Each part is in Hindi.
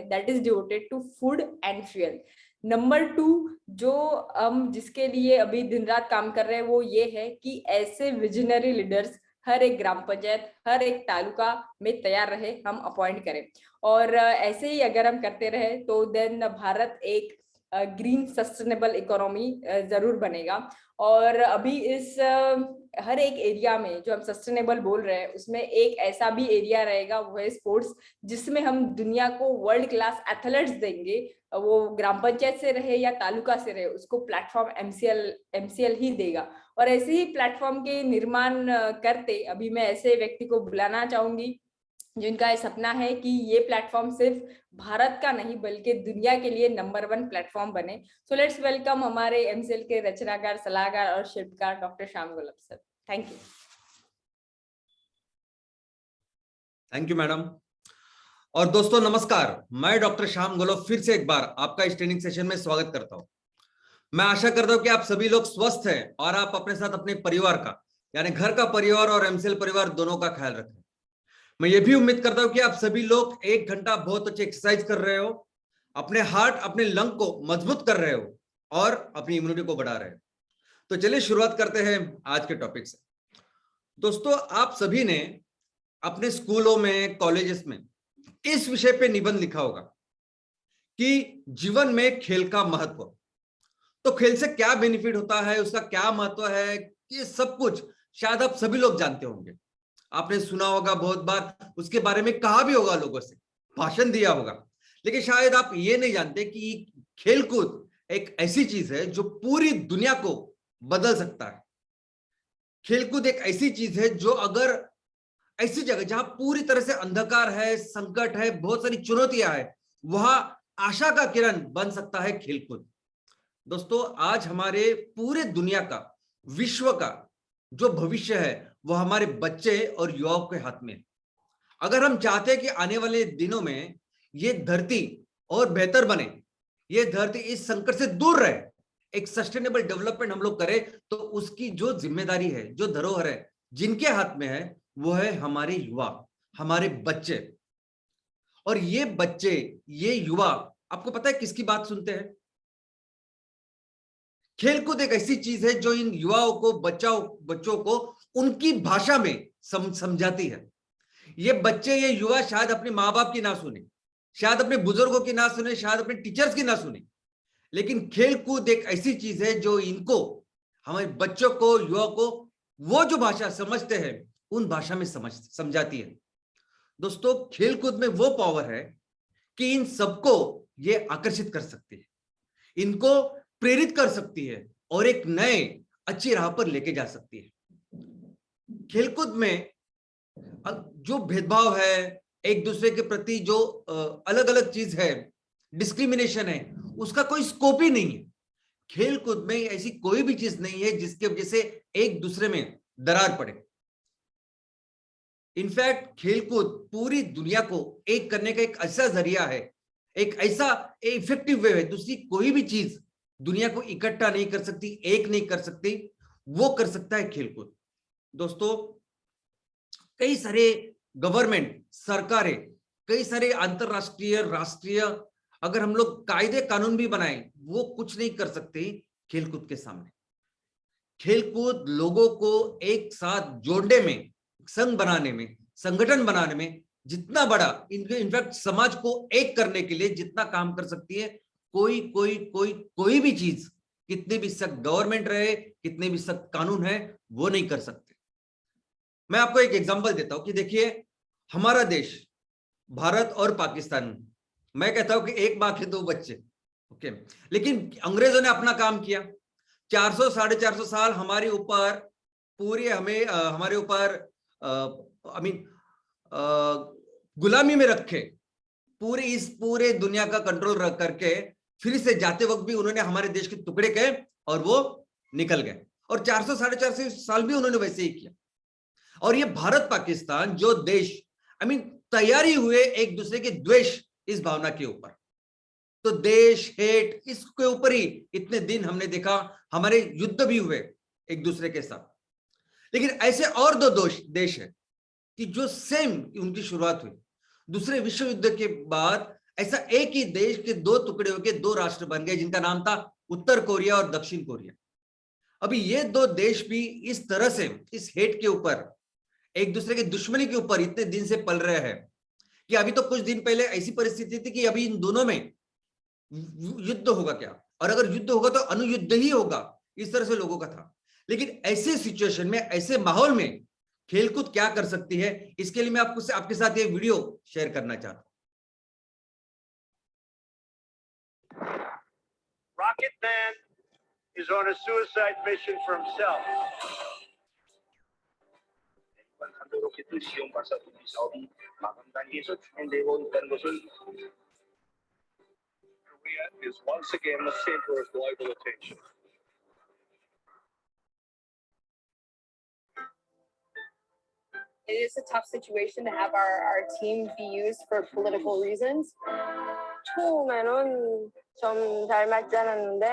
That is devoted to food and fuel. Number 2 जो हम जिसके लिए अभी दिन रात काम कर रहे हैं वो ये है कि ऐसे विजनरी लीडर्स हर एक ग्राम पंचायत, हर एक तालुका में तैयार रहे, हम अपॉइंट करें। और ऐसे ही अगर हम करते रहे तो देन भारत एक ग्रीन सस्टेनेबल इकोनॉमी जरूर बनेगा। और अभी इस हर एक एरिया में जो हम सस्टेनेबल बोल रहे हैं उसमें एक ऐसा भी एरिया रहेगा, वो है स्पोर्ट्स, जिसमें हम दुनिया को वर्ल्ड क्लास एथलीट्स देंगे। वो ग्राम पंचायत से रहे या तालुका से रहे, उसको प्लेटफॉर्म एमसीएल ही देगा। और ऐसे ही प्लेटफॉर्म के निर्माण करते अभी मैं ऐसे व्यक्ति को बुलाना चाहूंगी जिनका ये सपना है कि ये प्लेटफॉर्म सिर्फ भारत का नहीं बल्कि दुनिया के लिए नंबर 1 प्लेटफॉर्म बने। सो लेट्स वेलकम हमारे एमसीएल के रचनाकार, सलाहकार और शिल्पकार doctor Shyam Golab sir. Thank you. Thank you madam. और दोस्तों नमस्कार, मैं डॉक्टर श्याम गोलब फिर से एक बार आपका इस ट्रेनिंग सेशन में स्वागत करता हूं। मैं आशा करता हूं कि आप सभी लोग स्वस्थ हैं और आप अपने साथ अपने परिवार का, यानी घर का परिवार और एमसीएल परिवार दोनों का ख्याल रखें। मैं ये भी उम्मीद करता हूं कि आप सभी लोग 1 घंटा बहुत अच्छी एक्सरसाइज कर रहे हो, अपने हार्ट, अपने लंग को मजबूत कर रहे हो और अपनी इम्यूनिटी को बढ़ा रहे हो। तो चलिए शुरुआत करते हैं आज के टॉपिक से। दोस्तों, आप सभी ने अपने स्कूलों में, कॉलेजेस में इस विषय पे निबंध लिखा होगा कि जीवन में खेल का महत्व। तो खेल से क्या बेनिफिट होता है, उसका क्या महत्व है, ये सब कुछ शायद आप सभी लोग जानते होंगे। आपने सुना होगा बहुत बार, उसके बारे में कहा भी होगा, लोगों से भाषण दिया होगा। लेकिन शायद आप ये नहीं जानते कि खेलकूद एक ऐसी चीज है जो पूरी दुनिया को बदल सकता है। खेलकूद एक ऐसी चीज है जो अगर ऐसी जगह जहां पूरी तरह से अंधकार है, संकट है, बहुत सारी चुनौतियां है, वहां आशा का किरण बन सकता है खेलकूद। दोस्तों, आज हमारे पूरे दुनिया का, विश्व का जो भविष्य है वो हमारे बच्चे और युवाओं के हाथ में है। अगर हम चाहते हैं कि आने वाले दिनों में ये धरती और बेहतर बने, ये धरती इस संकट से दूर रहे, एक सस्टेनेबल डेवलपमेंट हम लोग करें, तो उसकी जो जिम्मेदारी है, जो धरोहर है, जिनके हाथ में है, वो है हमारे युवा, हमारे बच्चे। और ये बच्चे, ये युवा, आपको पता है किसकी बात सुनते हैं? खेलकूद एक ऐसी चीज है जो इन युवाओं को, बच्चों को उनकी भाषा में समझाती है। ये बच्चे, ये युवा शायद अपने माँ बाप की ना सुने, शायद अपने बुजुर्गों की ना सुने, शायद अपने टीचर्स की ना सुने, लेकिन खेलकूद एक ऐसी चीज है जो इनको, हमारे बच्चों को, युवा को, वो जो भाषा समझते हैं उन भाषा में समझाती है। दोस्तों, खेलकूद में वो पावर है कि इन सबको ये आकर्षित कर सकती है, इनको प्रेरित कर सकती है और एक नए अच्छी राह पर लेके जा सकती है। खेलकूद में जो भेदभाव है, एक दूसरे के प्रति जो अलग अलग चीज है, डिस्क्रिमिनेशन है, उसका कोई स्कोप ही नहीं है। खेलकूद में ऐसी कोई भी चीज नहीं है जिसके वजह से एक दूसरे में दरार पड़े। इनफैक्ट खेलकूद पूरी दुनिया को एक करने का एक ऐसा जरिया है, एक ऐसा इफेक्टिव वे है। दूसरी कोई भी चीज दुनिया को इकट्ठा नहीं कर सकती, एक नहीं कर सकती, वो कर सकता है खेलकूद। दोस्तों, कई सारे गवर्नमेंट, सरकारें, कई सारे अंतरराष्ट्रीय, राष्ट्रीय, अगर हम लोग कायदे कानून भी बनाए, वो कुछ नहीं कर सकते खेलकूद के सामने। खेलकूद लोगों को एक साथ जोड़ने में, संघ बनाने में, संगठन बनाने में जितना बड़ा, इनफैक्ट समाज को एक करने के लिए जितना काम कर सकती है, कोई भी चीज, कितने भी सख्त गवर्नमेंट रहे, कितने भी सख्त कानून है, वो नहीं कर सकते। मैं आपको एक एग्जांपल देता हूं कि देखिए, हमारा देश भारत और पाकिस्तान, मैं कहता हूं कि एक मां के 2 बच्चे, ओके। लेकिन अंग्रेजों ने अपना काम किया, 400 साढ़े 400 साल हमारे ऊपर, पूरी हमें हमारे ऊपर गुलामी में रखे, पूरे दुनिया का कंट्रोल करके, फिर से जाते वक्त भी उन्होंने हमारे देश के टुकड़े किए और वो निकल गए। और 400 साढ़े 400 साल भी उन्होंने वैसे ही किया। और ये भारत पाकिस्तान जो देश, तैयारी हुए एक दूसरे के द्वेष, इस भावना के ऊपर, तो देश हेट, इसके ऊपर ही इतने दिन हमने देखा, हमारे युद्ध भी हुए एक दूसरे के साथ। लेकिन ऐसे और 2 देश है कि जो सेम उनकी शुरुआत हुई दूसरे विश्व युद्ध के बाद, ऐसा एक ही देश के दो टुकड़े होकर दो राष्ट्र बन गए जिनका नाम था उत्तर कोरिया और दक्षिण कोरिया। अभी ये दो देश भी इस तरह से इस हेट के ऊपर, एक दूसरे की दुश्मनी के ऊपर इतने दिन से पल रहे हैं कि अभी तो कुछ दिन पहले ऐसी परिस्थिति थी कि अभी इन दोनों में युद्ध होगा क्या, और अगर युद्ध होगा तो अनुयुद्ध ही होगा, इस तरह से लोगों का था। लेकिन ऐसे सिचुएशन में, ऐसे माहौल में खेलकूद क्या कर सकती है, इसके लिए मैं आपके साथ ये वीडियो शेयर करना चाहता हूं। Rocket Man is on a suicide mission for himself. 이렇게 시험 발사 준비 사업이 마감 단계에서 진행되고 있다는 것을 Korea is once again the center of global attention. It is a tough situation to have our team be used for political reasons. 처음에는 좀 잘 맞지 않았는데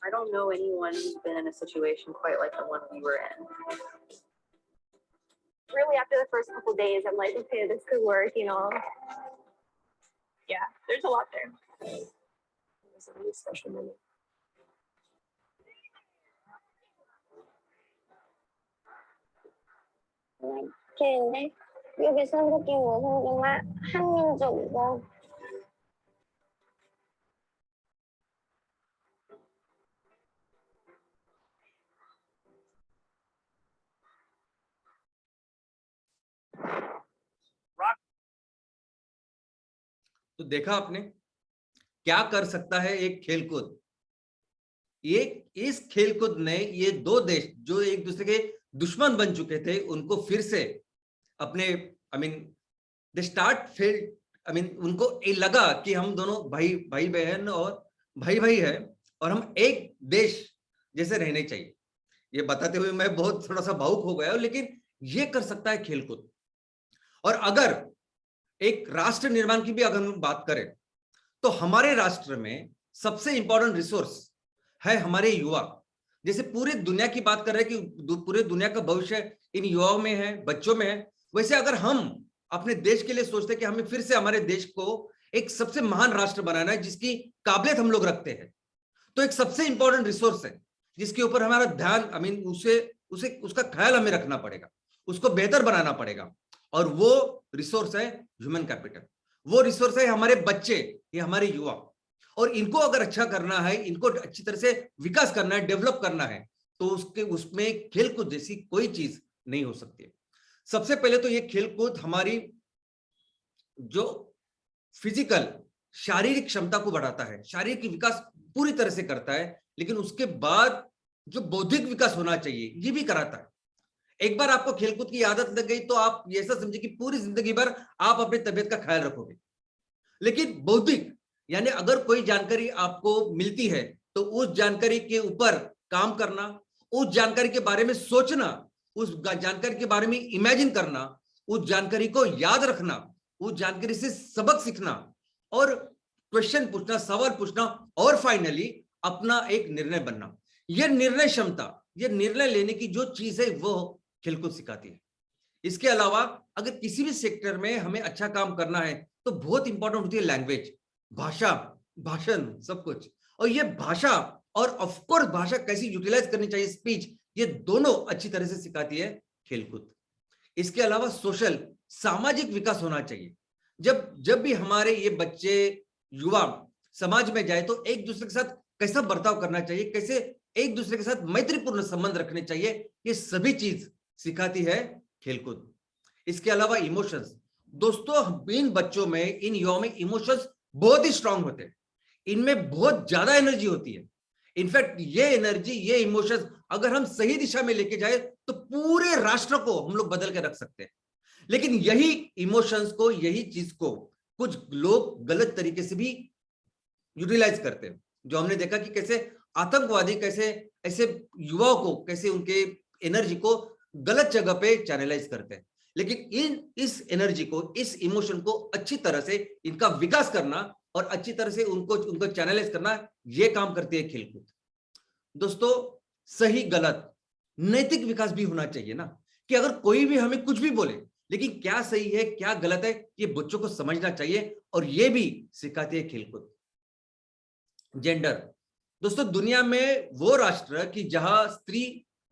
I don't know anyone who's been in a situation quite like the one we were in. really after the first couple days, I'm like, okay, this could work, you know. Yeah, there's a lot there. It was a really special moment. 걔인데 여기 선생님 정말 한민족이고 तो देखा आपने क्या कर सकता है एक खेलकूद। इस खेलकूद ने ये दो देश जो एक दूसरे के दुश्मन बन चुके थे उनको फिर से अपने उनको लगा कि हम दोनों भाई बहन और भाई है और हम एक देश जैसे रहने चाहिए। ये बताते हुए मैं बहुत थोड़ा सा भावुक हो गया, लेकिन ये कर सकता है खेलकूद। और अगर एक राष्ट्र निर्माण की भी अगर हम बात करें तो हमारे राष्ट्र में सबसे इंपॉर्टेंट रिसोर्स है हमारे युवा। जैसे पूरी दुनिया की बात कर रहे हैं कि पूरे दुनिया का भविष्य इन युवाओं में है, बच्चों में है, वैसे अगर हम अपने देश के लिए सोचते हैं कि हमें फिर से हमारे देश को एक सबसे महान राष्ट्र बनाना है जिसकी काबिलियत हम लोग रखते हैं, तो एक सबसे इंपॉर्टेंट रिसोर्स है जिसके ऊपर हमारा ध्यान उसका ख्याल हमें रखना पड़ेगा, उसको बेहतर बनाना पड़ेगा। और वो रिसोर्स है ह्यूमन कैपिटल, वो रिसोर्स है हमारे बच्चे, ये हमारे युवा। और इनको अगर अच्छा करना है, इनको अच्छी तरह से विकास करना है, डेवलप करना है, तो उसमें खेलकूद जैसी कोई चीज नहीं हो सकती है। सबसे पहले तो ये खेलकूद हमारी जो फिजिकल शारीरिक क्षमता को बढ़ाता है, शारीरिक विकास पूरी तरह से करता है, लेकिन उसके बाद जो बौद्धिक विकास होना चाहिए ये भी कराता है। एक बार आपको खेलकूद की आदत लग गई तो आप ऐसा समझे कि पूरी जिंदगी भर आप अपनी तबीयत का ख्याल रखोगे। लेकिन बौद्धिक यानी अगर कोई जानकारी आपको मिलती है तो उस जानकारी के ऊपर काम करना, उस जानकारी के बारे में सोचना, उस जानकारी के बारे में इमेजिन करना, उस जानकारी को याद रखना, उस जानकारी से सबक सीखना और क्वेश्चन पूछना, सवाल पूछना और फाइनली अपना एक निर्णय बनना, यह निर्णय क्षमता, यह निर्णय लेने की जो चीज है वो खेलकूद सिखाती है। इसके अलावा अगर किसी भी सेक्टर में हमें अच्छा काम करना है तो बहुत इंपॉर्टेंट होती है लैंग्वेज, भाषा, भाषण, सब कुछ। और ये भाषा और ऑफकोर्स भाषा कैसी यूटिलाइज करनी चाहिए, स्पीच, ये दोनों अच्छी तरह से सिखाती है खेलकूद। इसके अलावा सोशल, सामाजिक विकास होना चाहिए। जब भी हमारे ये बच्चे युवा समाज में जाए तो एक दूसरे के साथ कैसा बर्ताव करना चाहिए, कैसे एक दूसरे के साथ मैत्रीपूर्ण संबंध रखने चाहिए, ये सभी चीज सिखाती है खेलकूद। इसके अलावा इमोशंस, दोस्तों इन बच्चों में, इन युवाओं में इमोशंस बहुत ही स्ट्रांग होते हैं, इनमें बहुत ज्यादा एनर्जी होती है। इनफैक्ट ये एनर्जी, ये इमोशंस अगर हम सही दिशा में लेके जाए तो पूरे राष्ट्र को हम लोग बदल के रख सकते हैं। लेकिन यही इमोशंस को, यही चीज को कुछ लोग गलत तरीके से भी यूटिलाइज करते हैं, जो हमने देखा कि कैसे आतंकवादी कैसे ऐसे युवाओं को, कैसे उनके एनर्जी को गलत जगह पे चैनलाइज करते हैं। लेकिन इस एनर्जी को, इस इमोशन को अच्छी तरह से इनका विकास करना और अच्छी तरह से उनको चैनलाइज करना, ये काम करती है खेलकूद। दोस्तों सही गलत नैतिक विकास भी होना चाहिए ना, कि अगर कोई भी हमें कुछ भी बोले लेकिन क्या सही है क्या गलत है ये बच्चों को समझना चाहिए, और ये भी सिखाती है खेलकूद। जेंडर, दोस्तों दुनिया में वो राष्ट्र कि जहां स्त्री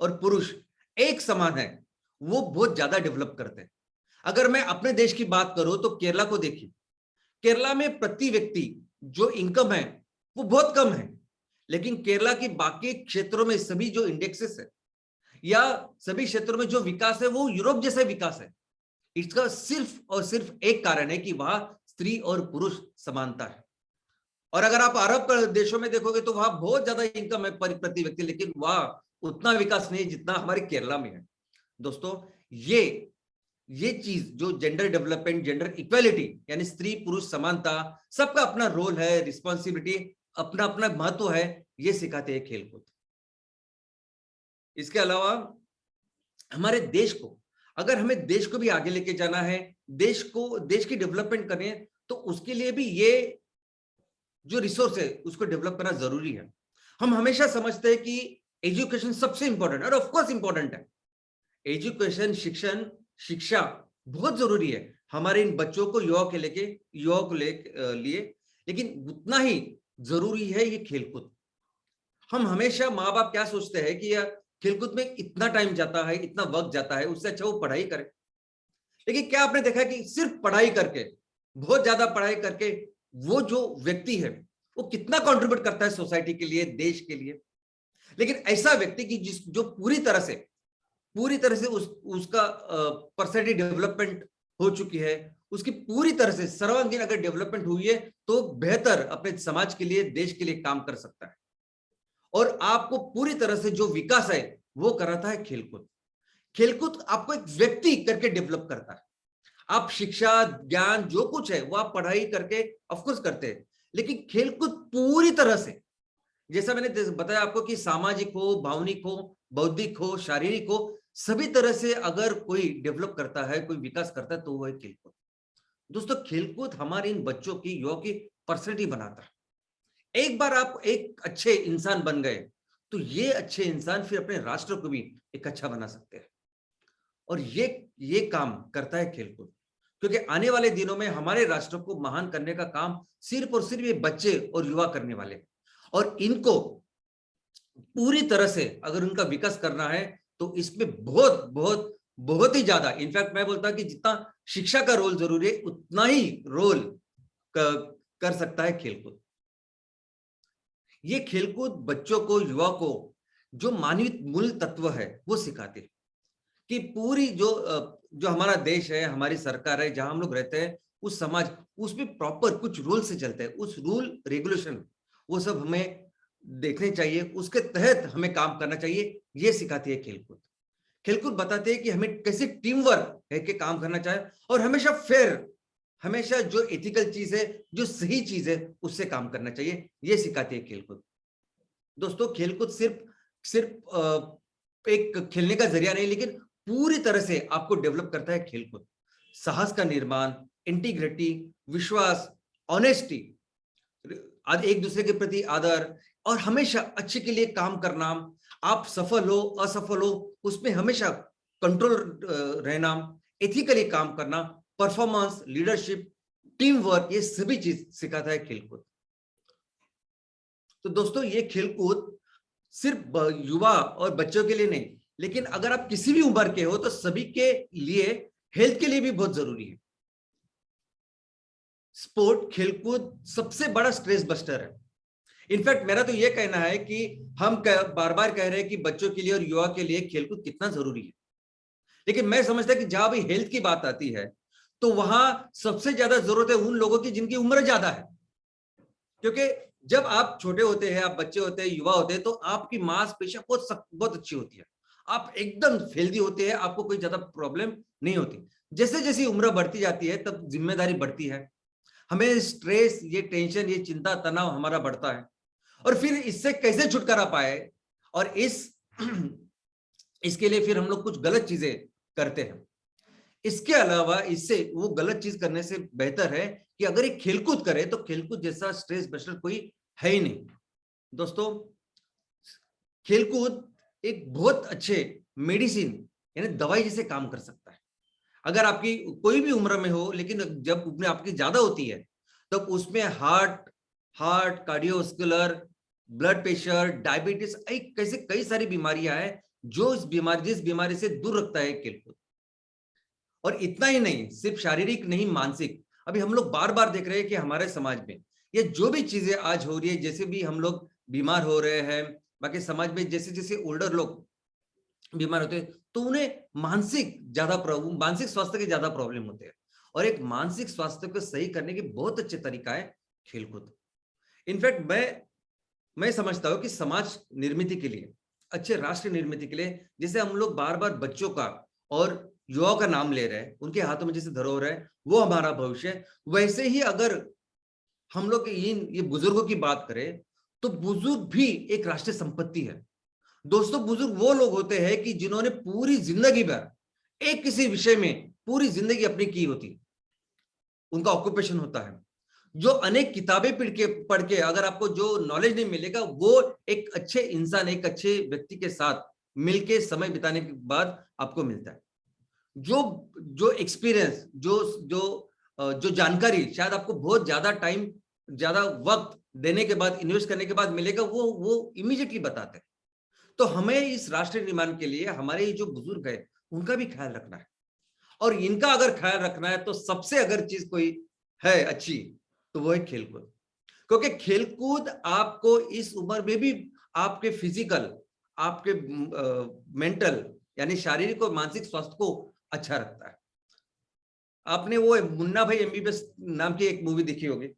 और पुरुष एक समान है वो बहुत ज्यादा डेवलप करते हैं। अगर मैं अपने देश की बात करूं तो केरला को देखिए। केरला में प्रति व्यक्ति जो इनकम है वो बहुत कम है, लेकिन केरला की बाकी क्षेत्रों में सभी जो इंडेक्सेस है या सभी क्षेत्रों में जो विकास है वो यूरोप जैसा विकास है। इसका सिर्फ और सिर्फ एक कारण है कि वहां स्त्री और पुरुष समानता है। और अगर आप अरब देशों में देखोगे तो वहां बहुत ज्यादा इनकम है प्रति व्यक्ति, लेकिन वहां उतना विकास नहीं जितना हमारे केरला में है। दोस्तों ये चीज जो जेंडर डेवलपमेंट, जेंडर इक्वालिटी यानी स्त्री पुरुष समानता, सबका अपना रोल है, रिस्पॉन्सिबिलिटी, अपना अपना महत्व है, ये सिखाते हैं खेलकूद। इसके अलावा हमारे देश को, अगर हमें देश को भी आगे लेके जाना है, देश की डेवलपमेंट करनी है, तो उसके लिए भी ये जो रिसोर्स है उसको डेवलप करना जरूरी है। हम हमेशा समझते हैं कि एजुकेशन सबसे इंपॉर्टेंट, और ऑफ कोर्स इंपॉर्टेंट है एजुकेशन, शिक्षा बहुत जरूरी है हमारे इन बच्चों को, युवाओं को लिए, लेकिन उतना ही जरूरी है ये खेलकूद। हम हमेशा माँ बाप क्या सोचते हैं कि यार खेलकूद में इतना टाइम जाता है, इतना वक्त जाता है, उससे अच्छा वो पढ़ाई करे। लेकिन क्या आपने देखा कि सिर्फ पढ़ाई करके, बहुत ज्यादा पढ़ाई करके वो जो व्यक्ति है वो कितना कंट्रीब्यूट करता है सोसाइटी के लिए, देश के लिए। लेकिन ऐसा व्यक्ति की जो पूरी तरह से उसका पर्सनैलिटी डेवलपमेंट हो चुकी है, उसकी पूरी तरह से सर्वांगीण अगर डेवलपमेंट हुई है, तो बेहतर अपने समाज के लिए, देश के लिए काम कर सकता है। और आपको पूरी तरह से जो विकास है वो कराता है खेलकूद आपको एक व्यक्ति करके डेवलप करता है। आप शिक्षा, ज्ञान जो कुछ है वो आप पढ़ाई करके ऑफकोर्स करते हैं, लेकिन खेलकूद पूरी तरह से, जैसा मैंने बताया आपको कि सामाजिक हो, भावनिक हो, बौद्धिक हो, शारीरिक हो, सभी तरह से अगर कोई डेवलप करता है, कोई विकास करता है, तो वो है खेलकूद। दोस्तों खेलकूद हमारे इन बच्चों की, युवाओं की पर्सनैलिटी बनाता है। एक बार आप एक अच्छे इंसान बन गए तो ये अच्छे इंसान फिर अपने राष्ट्र को भी एक अच्छा बना सकते हैं। और ये काम करता है खेलकूद, क्योंकि आने वाले दिनों में हमारे राष्ट्र को महान करने का काम सिर्फ और सिर्फ ये बच्चे और युवा करने वाले, और इनको पूरी तरह से अगर उनका विकास करना है तो इसमें बहुत बहुत बहुत ही ज्यादा, इनफैक्ट मैं बोलता हूं कि जितना शिक्षा का रोल जरूरी है उतना ही रोल कर सकता है खेलकूद। ये खेलकूद बच्चों को, युवा को जो मानवीय मूल तत्व है वो सिखाते हैं कि पूरी जो हमारा देश है, हमारी सरकार है, जहां हम लोग रहते हैं, उस समाज, उसमें प्रॉपर कुछ रूल से चलते हैं। उस रूल रेगुलेशन वो सब हमें देखने चाहिए, उसके तहत हमें काम करना चाहिए, ये सिखाती है खेलकूद। खेलकूद बताते हैं कि हमें कैसे टीम वर्क है कि काम करना चाहिए, और हमेशा फेयर, हमेशा जो एथिकल चीज है, जो सही चीज है, उससे काम करना चाहिए, ये सिखाती है खेलकूद। दोस्तों खेलकूद सिर्फ एक खेलने का जरिया नहीं, लेकिन पूरी तरह से आपको डेवलप करता है खेलकूद। साहस का निर्माण, इंटीग्रिटी, विश्वास, ऑनेस्टी, एक दूसरे के प्रति आदर, और हमेशा अच्छे के लिए काम करना। आप सफल हो, असफल हो, उसमें हमेशा कंट्रोल रहना, एथिकली काम करना, परफॉर्मेंस, लीडरशिप, टीम वर्क, ये सभी चीज सिखाता है खेलकूद। तो दोस्तों ये खेलकूद सिर्फ युवा और बच्चों के लिए नहीं, लेकिन अगर आप किसी भी उम्र के हो तो सभी के लिए, हेल्थ के लिए भी बहुत जरूरी है। स्पोर्ट, खेलकूद सबसे बड़ा स्ट्रेस बस्टर है। इनफैक्ट मेरा तो यह कहना है कि हम बार बार कह रहे हैं कि बच्चों के लिए और युवा के लिए खेलकूद कितना जरूरी है, लेकिन मैं समझता कि जहां भी हेल्थ की बात आती है तो वहां सबसे ज्यादा जरूरत है उन लोगों की जिनकी उम्र ज्यादा है। क्योंकि जब आप छोटे होते हैं, आप बच्चे होते हैं, युवा होते हैं, तो आपकी मांसपेशियां बहुत अच्छी होती है, आप एकदम हेल्दी होते हैं, आपको कोई ज्यादा प्रॉब्लम नहीं होती। जैसे जैसे उम्र बढ़ती जाती है तब जिम्मेदारी बढ़ती है, हमें स्ट्रेस, ये टेंशन, ये चिंता, तनाव हमारा बढ़ता है, और फिर इससे कैसे छुटकारा पाए, और इसके लिए फिर हम लोग कुछ गलत चीजें करते हैं। इसके अलावा इससे वो गलत चीज करने से बेहतर है कि अगर एक खेलकूद करे तो खेलकूद जैसा स्ट्रेस बस्टर कोई है ही नहीं। दोस्तों खेलकूद एक बहुत अच्छे मेडिसिन यानी दवाई जैसे काम कर सकता है। अगर आपकी कोई भी उम्र में हो, लेकिन जब उम्र आपकी ज्यादा होती है तब उसमें heart cardiovascular, blood pressure, diabetes, कैसे कई सारी बीमारियां हैं जो जिस बीमारी से दूर रखता है खेलकूद। और इतना ही नहीं, सिर्फ शारीरिक नहीं, मानसिक। अभी हम लोग बार बार देख रहे हैं कि हमारे समाज में ये जो भी चीजें आज हो रही है, जैसे भी हम लोग बीमार हो रहे हैं, बाकी समाज में जैसे जैसे ओल्डर लोग बीमार होते हैं तो उन्हें मानसिक स्वास्थ्य के ज्यादा प्रॉब्लम होते हैं। और एक मानसिक स्वास्थ्य को सही करने की बहुत अच्छे तरीका है खेलकूद। इनफैक्ट मैं समझता हूं कि समाज निर्मित के लिए, अच्छे राष्ट्र निर्मित के लिए, जैसे हम लोग बार बार बच्चों का और युवाओं का नाम ले रहे हैं, उनके हाथों में जैसे धरोहर है, वो हमारा भविष्य है, वैसे ही अगर हम लोग ये बुजुर्गों की बात करें तो बुजुर्ग भी एक राष्ट्रीय संपत्ति है। दोस्तों, बुजुर्ग वो लोग होते हैं कि जिन्होंने पूरी जिंदगी भर एक किसी विषय में पूरी जिंदगी अपनी की होती है, उनका ऑक्यूपेशन होता है, जो अनेक किताबें पढ़ के अगर आपको जो नॉलेज नहीं मिलेगा, वो एक अच्छे इंसान, एक अच्छे व्यक्ति के साथ मिलके समय बिताने के बाद आपको मिलता है। जो एक्सपीरियंस, जो जानकारी शायद आपको बहुत ज्यादा टाइम, ज्यादा वक्त देने के बाद, इन्वेस्ट करने के बाद मिलेगा, वो इमीडिएटली बताते हैं। तो हमें इस राष्ट्र निर्माण के लिए हमारे जो बुजुर्ग है उनका भी ख्याल रखना है। और इनका अगर ख्याल रखना है तो सबसे अगर चीज कोई है अच्छी तो वो है खेलकूद। क्योंकि खेलकूद आपको इस उम्र में भी आपके फिजिकल, आपके मेंटल यानी शारीरिक और मानसिक स्वास्थ्य को अच्छा रखता है। आपने वो मुन्ना भाई एमबीबीएस नाम की एक मूवी देखी होगी।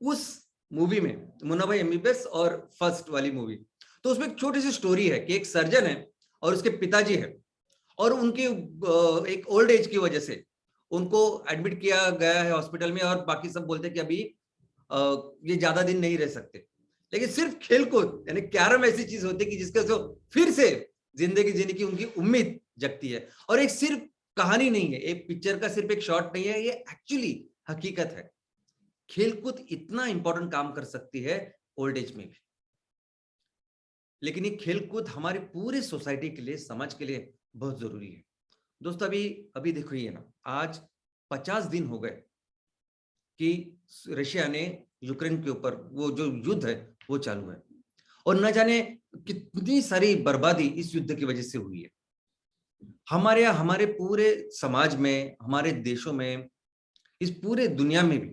उस मूवी में मुन्ना भाई एमबीबीएस और फर्स्ट वाली मूवी, तो उसमें एक छोटी सी स्टोरी है कि एक सर्जन है और उसके पिताजी है, और उनकी एक ओल्ड एज की वजह से उनको एडमिट किया गया है हॉस्पिटल में, और बाकी सब बोलते हैं कि अभी ये ज्यादा दिन नहीं रह सकते। लेकिन सिर्फ खेलकूद यानी कैरम ऐसी चीज होती है कि जिसके से फिर से जिंदगी जीने की उनकी उम्मीद जगती है। और एक सिर्फ कहानी नहीं है, एक पिक्चर का सिर्फ एक शॉट नहीं है, ये एक्चुअली हकीकत है। खेलकूद इतना इंपॉर्टेंट काम कर सकती है ओल्ड एज में भी। लेकिन ये खेलकूद हमारे पूरे सोसाइटी के लिए, समाज के लिए बहुत जरूरी है। दोस्तों, अभी देखो ये ना, आज 50 दिन हो गए कि रशिया ने यूक्रेन के ऊपर वो जो युद्ध है वो चालू है, और न जाने कितनी सारी बर्बादी इस युद्ध की वजह से हुई है। हमारे पूरे समाज में, हमारे देशों में, इस पूरे दुनिया में भी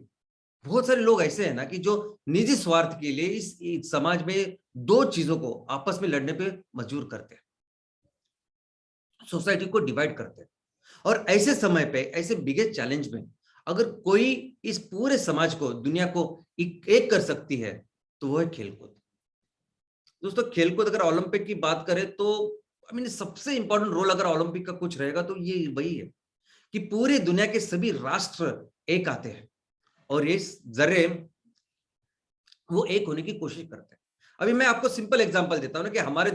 बहुत सारे लोग ऐसे हैं ना कि जो निजी स्वार्थ के लिए इस समाज में दो चीजों को आपस में लड़ने पे मजबूर करते हैं, सोसाइटी को डिवाइड करते हैं। और ऐसे समय पे, ऐसे बिगेस्ट चैलेंज में अगर कोई इस पूरे समाज को, दुनिया को एक कर सकती है तो वो है खेलकूद। दोस्तों, खेलकूद अगर ओलंपिक की बात करें तो सबसे इंपॉर्टेंट रोल अगर ओलंपिक का कुछ रहेगा तो ये वही है कि पूरे दुनिया के सभी राष्ट्र एक आते हैं और इस जरिए वो एक होने की कोशिश करते हैं। अभी मैं आपको सिंपल एग्जांपल देता हूं ना कि हमारे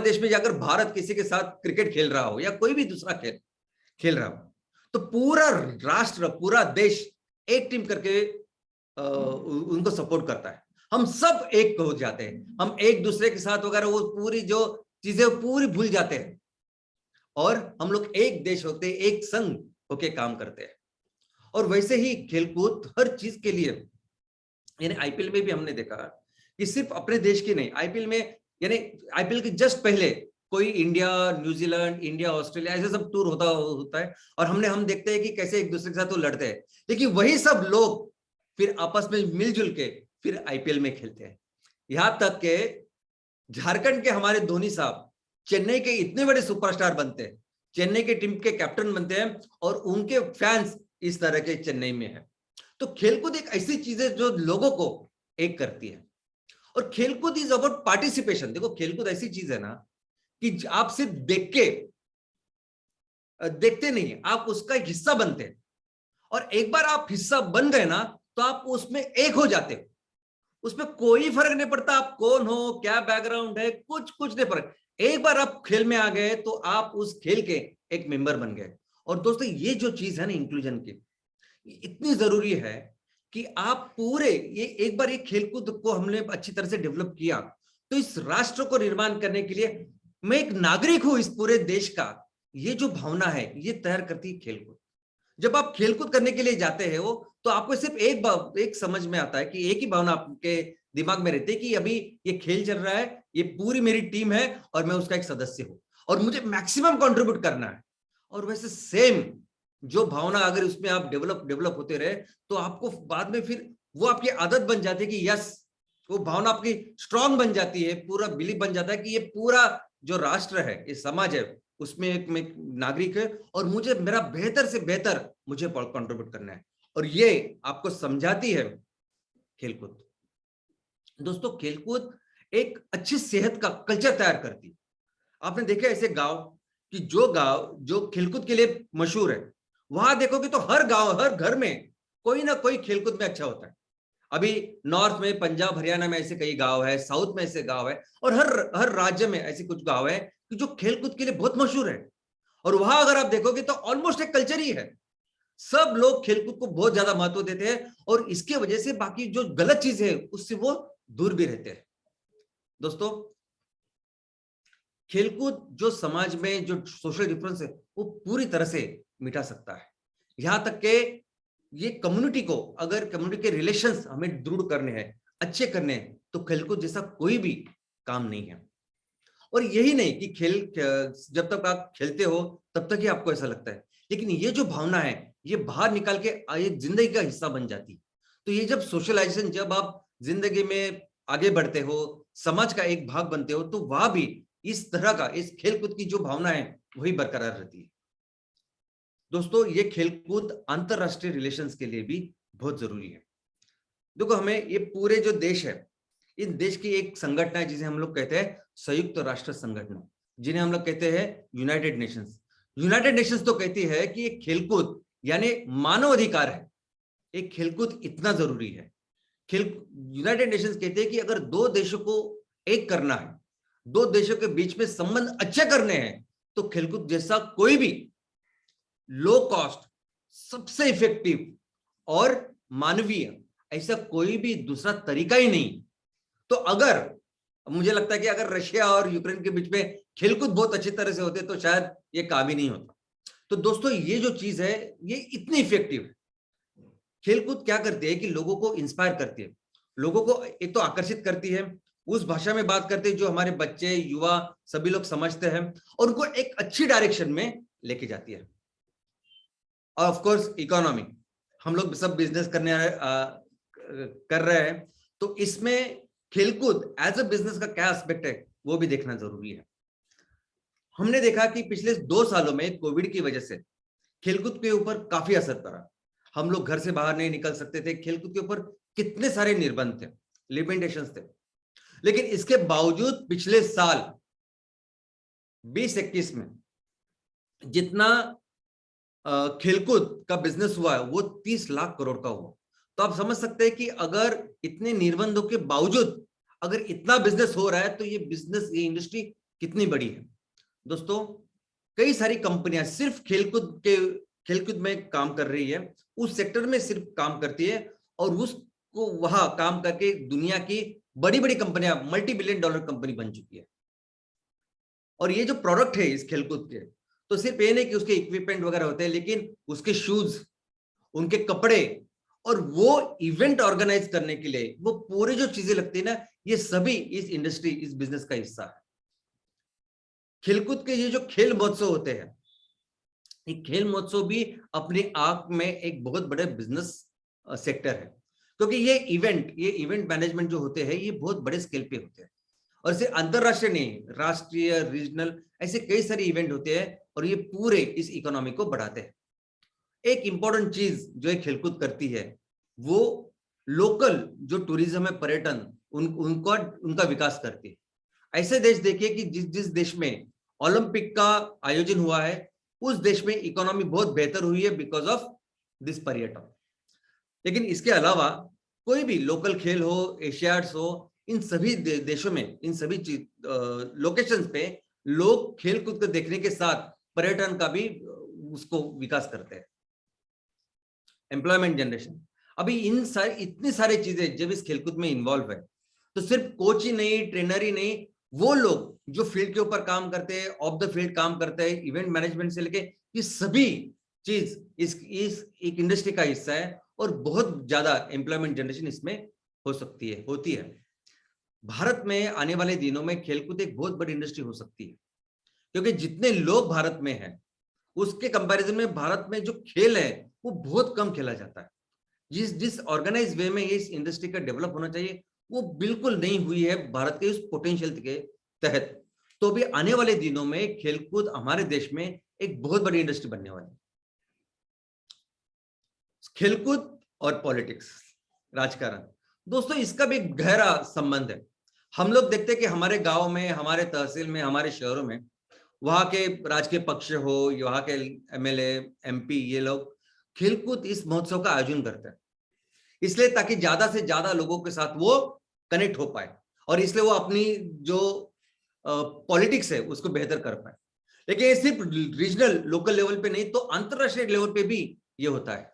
देश में अगर भारत किसी के साथ क्रिकेट खेल रहा हो या कोई भी दूसरा खेल रहा हो, तो पूरा राष्ट्र, पूरा देश एक टीम करके उनको सपोर्ट करता है। हम सब एक हो जाते हैं, हम एक दूसरे के साथ वगैरह वो पूरी जो चीजें पूरी भूल जाते हैं, और हम लोग एक देश होते हैं, एक संघ होके काम करते हैं। और वैसे ही खेलकूद हर चीज के लिए, यानी आईपीएल में भी हमने देखा कि सिर्फ अपने देश की नहीं, आईपीएल में, यानी आईपीएल के जस्ट पहले कोई इंडिया, न्यूजीलैंड, इंडिया, ऑस्ट्रेलिया, ऐसे सब टूर होता है, और हम देखते हैं कि कैसे एक दूसरे के साथ वो लड़ते हैं। लेकिन वही सब लोग फिर आपस में मिलजुल के फिर आईपीएल में खेलते हैं। यहां तक के झारखंड के हमारे धोनी साहब चेन्नई के इतने बड़े सुपरस्टार बनते हैं, चेन्नई के टीम के कैप्टन बनते हैं, और उनके फैंस इस तरह के चेन्नई में है। तो खेलकूद एक ऐसी चीज है जो लोगों को एक करती है। और खेलकूद इज अबाउट पार्टिसिपेशन। देखो, खेलकूद ऐसी चीज है ना कि आप सिर्फ देखते नहीं, आप उसका एक हिस्सा बनते हैं, और एक बार आप हिस्सा बन गए ना तो आप उसमें एक हो जाते हो। उसमें कोई फर्क नहीं पड़ता आप कौन हो, क्या बैकग्राउंड है, कुछ नहीं फर्क। एक बार आप खेल में आ गए तो आप उस खेल के एक मेंबर बन गए। और दोस्तों, ये जो चीज है ना इंक्लूजन की, इतनी जरूरी है कि आप पूरे ये एक बार एक खेलकूद को हमने अच्छी तरह से डेवलप किया तो इस राष्ट्र को निर्माण करने के लिए मैं एक नागरिक हूं इस पूरे देश का, ये जो भावना है ये तैयार करती है खेलकूद। जब आप खेलकूद करने के लिए जाते हैं वो, तो आपको सिर्फ एक समझ में आता है कि एक ही भावना आपके दिमाग में रहती है कि अभी ये खेल चल रहा है, ये पूरी मेरी टीम है और मैं उसका एक सदस्य हूं और मुझे मैक्सिमम कंट्रीब्यूट करना है। और वैसे सेम जो भावना अगर उसमें आप डेवलप होते रहे, तो आपको बाद में फिर वो आपकी आदत बन जाती है कि यस, वो भावना आपकी स्ट्रांग बन जाती है, पूरा बिलीव बन जाता है कि ये पूरा जो राष्ट्र है, ये समाज है, उसमें एक नागरिक है और मुझे मेरा बेहतर से बेहतर मुझे कंट्रीब्यूट करना है। और ये आपको समझाती है खेलकूद। दोस्तों, खेलकूद एक अच्छी सेहत का कल्चर तैयार करती है। आपने देखा ऐसे गांव कि गांव जो खेलकूद के लिए मशहूर है, वहां देखोगे तो हर गांव, हर घर में कोई ना कोई खेलकूद में अच्छा होता है। अभी नॉर्थ में, पंजाब हरियाणा में ऐसे कई गांव है, साउथ में ऐसे गांव है, और हर राज्य में ऐसे कुछ गांव है कि जो खेलकूद के लिए बहुत मशहूर है। और वहां अगर आप देखोगे तो ऑलमोस्ट एक कल्चर ही है, सब लोग खेलकूद को बहुत ज्यादा महत्व देते हैं और इसके वजह से बाकी जो गलत चीज है उससे वो दूर भी रहते हैं। दोस्तों, खेलकूद जो समाज में जो सोशल डिफरेंस है वो पूरी तरह से मिटा सकता है। यहां तक के ये कम्युनिटी को, अगर कम्युनिटी के रिलेशंस हमें दृढ़ करने हैं, अच्छे करने हैं, तो खेलकूद जैसा कोई भी काम नहीं है। और यही नहीं कि जब तक आप खेलते हो तब तक ही आपको ऐसा लगता है, लेकिन ये जो भावना है ये बाहर निकाल के ये जिंदगी का हिस्सा बन जाती है। तो ये जब सोशलाइजेशन, जब आप जिंदगी में आगे बढ़ते हो, समाज का एक भाग बनते हो, तो वहां भी इस तरह का, इस खेलकूद की जो भावना है वही बरकरार रहती है। दोस्तों, ये खेलकूद अंतरराष्ट्रीय रिलेशंस के लिए भी बहुत जरूरी है। देखो, हमें ये पूरे जो देश है, इन देश की एक संगठन है जिसे हम लोग कहते हैं संयुक्त राष्ट्र संगठन, जिन्हें हम लोग कहते हैं यूनाइटेड नेशंस। यूनाइटेड नेशंस तो कहती है कि ये खेलकूद यानी मानव अधिकार है, एक खेलकूद इतना जरूरी है। यूनाइटेड नेशंस कहते हैं कि अगर दो देशों को एक करना है, दो देशों के बीच में संबंध अच्छे करने हैं, तो खेलकूद जैसा कोई भी लो कॉस्ट, सबसे इफेक्टिव और मानवीय ऐसा कोई भी दूसरा तरीका ही नहीं। तो अगर मुझे लगता है कि अगर रशिया और यूक्रेन के बीच में खेलकूद बहुत अच्छी तरह से होते तो शायद ये काम ही नहीं होता। तो दोस्तों, ये जो चीज है ये इतनी इफेक्टिव है। खेलकूद क्या करती है कि लोगों को इंस्पायर करती है, लोगों को एक तो आकर्षित करती है, उस भाषा में बात करते हैं जो हमारे बच्चे, युवा सभी लोग समझते हैं, और उनको एक अच्छी डायरेक्शन में लेके जाती है। और ऑफ कोर्स इकोनॉमी, हम लोग सब बिजनेस कर रहे हैं, तो इसमें खेलकूद एज अ बिजनेस का क्या एस्पेक्ट है वो भी देखना जरूरी है। हमने देखा कि पिछले 2 सालों में कोविड की वजह से खेलकूद के ऊपर काफी असर पड़ा। हम लोग घर से बाहर नहीं निकल सकते थे, खेलकूद के ऊपर कितने सारे निर्बंध थे, लिमिटेशंस थे, लेकिन इसके बावजूद पिछले साल 2021 में जितना खेलकूद का बिजनेस हुआ है वो 30 लाख करोड़ का हुआ। तो आप समझ सकते हैं कि अगर इतने निर्बंधों के बावजूद अगर इतना बिजनेस हो रहा है तो ये बिजनेस, ये इंडस्ट्री कितनी बड़ी है। दोस्तों, कई सारी कंपनियां सिर्फ खेलकूद में काम कर रही है, उस सेक्टर में सिर्फ काम करती है, और उसको वहां काम करके दुनिया की बड़ी बड़ी कंपनियां, $multi-billion कंपनी बन चुकी है। और ये जो प्रोडक्ट है इस खेलकूद के, तो सिर्फ ये नहीं कि उसके इक्विपमेंट वगैरह होते हैं, लेकिन उसके शूज, उनके कपड़े, और वो इवेंट ऑर्गेनाइज करने के लिए वो पूरी जो चीजें लगती है ना, ये सभी इस इंडस्ट्री, इस बिजनेस का हिस्सा है। खेलकूद के ये जो खेल महोत्सव होते हैं, ये खेल महोत्सव भी अपने आप में एक बहुत बड़े बिजनेस सेक्टर है, क्योंकि ये इवेंट मैनेजमेंट जो होते हैं ये बहुत बड़े स्केल पे होते हैं, और सिर्फ अंतरराष्ट्रीय नहीं, राष्ट्रीय, रीजनल, ऐसे कई सारे इवेंट होते हैं, और ये पूरे इस इकोनॉमी को बढ़ाते हैं। एक इंपॉर्टेंट चीज जो एक खेलकूद करती है वो लोकल जो टूरिज्म है, पर्यटन, उनका विकास करती है। ऐसे देश देखिए कि जिस देश में ओलंपिक का आयोजन हुआ है उस देश में इकोनॉमी बहुत बेहतर हुई है बिकॉज ऑफ दिस पर्यटन। लेकिन इसके अलावा कोई भी लोकल खेल हो, एशियाड्स हो, इन सभी देशों में, इन सभी लोकेशंस पे लोग खेलकूद को देखने के साथ पर्यटन का भी उसको विकास करते हैं। एम्प्लॉयमेंट जनरेशन, अभी इतनी सारी चीजें जब इस खेलकूद में इन्वॉल्व है, तो सिर्फ कोच ही नहीं, ट्रेनर ही नहीं, वो लोग जो फील्ड के ऊपर काम करते हैं, ऑफ द फील्ड काम करते हैं, इवेंट मैनेजमेंट से लेके ये सभी चीज इस एक इंडस्ट्री का हिस्सा है और बहुत ज्यादा एम्प्लॉयमेंट जनरेशन इसमें हो सकती है, होती है। भारत में आने वाले दिनों में खेलकूद एक बहुत बड़ी इंडस्ट्री हो सकती है, क्योंकि जितने लोग भारत में हैं उसके कंपैरिजन में भारत में जो खेल है वो बहुत कम खेला जाता है। जिस ऑर्गेनाइज वे में इस इंडस्ट्री का डेवलप होना चाहिए वो बिल्कुल नहीं हुई है भारत के उस पोटेंशियल के तहत। तो भी आने वाले दिनों में खेलकूद हमारे देश में एक बहुत बड़ी इंडस्ट्री बनने वाली है। खेलकूद और पॉलिटिक्स, राजकारण, दोस्तों इसका भी गहरा संबंध है। हम लोग देखते हैं कि हमारे गांव में, हमारे तहसील में, हमारे शहरों में वहां के राजकीय पक्ष हो, वहां के एमएलए, एमपी, ये लोग खेलकूद इस महोत्सव का आयोजन करते हैं, इसलिए ताकि ज्यादा से ज्यादा लोगों के साथ वो कनेक्ट हो पाए और इसलिए वो अपनी जो पॉलिटिक्स है उसको बेहतर कर पाए। लेकिन ये सिर्फ रीजनल लोकल लेवल पे नहीं, तो अंतरराष्ट्रीय लेवल पे भी ये होता है।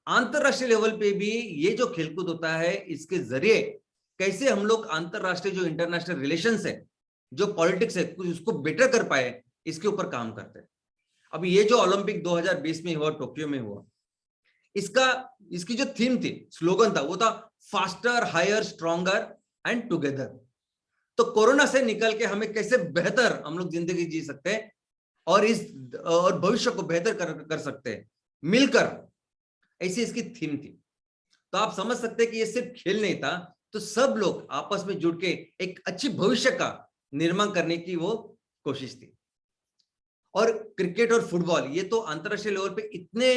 अंतरराष्ट्रीय लेवल पे भी ये जो खेलकूद होता है इसके जरिए कैसे हम लोग अंतरराष्ट्रीय जो इंटरनेशनल रिलेशंस है, जो पॉलिटिक्स है, उसको बेटर कर पाए, इसके ऊपर काम करते हैं। अब ये जो ओलंपिक 2020 में हुआ, टोक्यो में हुआ, इसकी जो थीम थी, स्लोगन था, वो था faster, higher, stronger and together. तो कोरोना से निकल के हमें कैसे बेहतर हम लोग जिंदगी जी सकते हैं और भविष्य को बेहतर कर सकते हैं मिलकर, ऐसी इसकी थीम थी। तो आप समझ सकते हैं कि ये सिर्फ खेल नहीं था, तो सब लोग आपस में जुड़ के एक अच्छी भविष्य का निर्माण करने की वो कोशिश थी। और क्रिकेट और फुटबॉल ये तो अंतरराष्ट्रीय लेवल पे इतने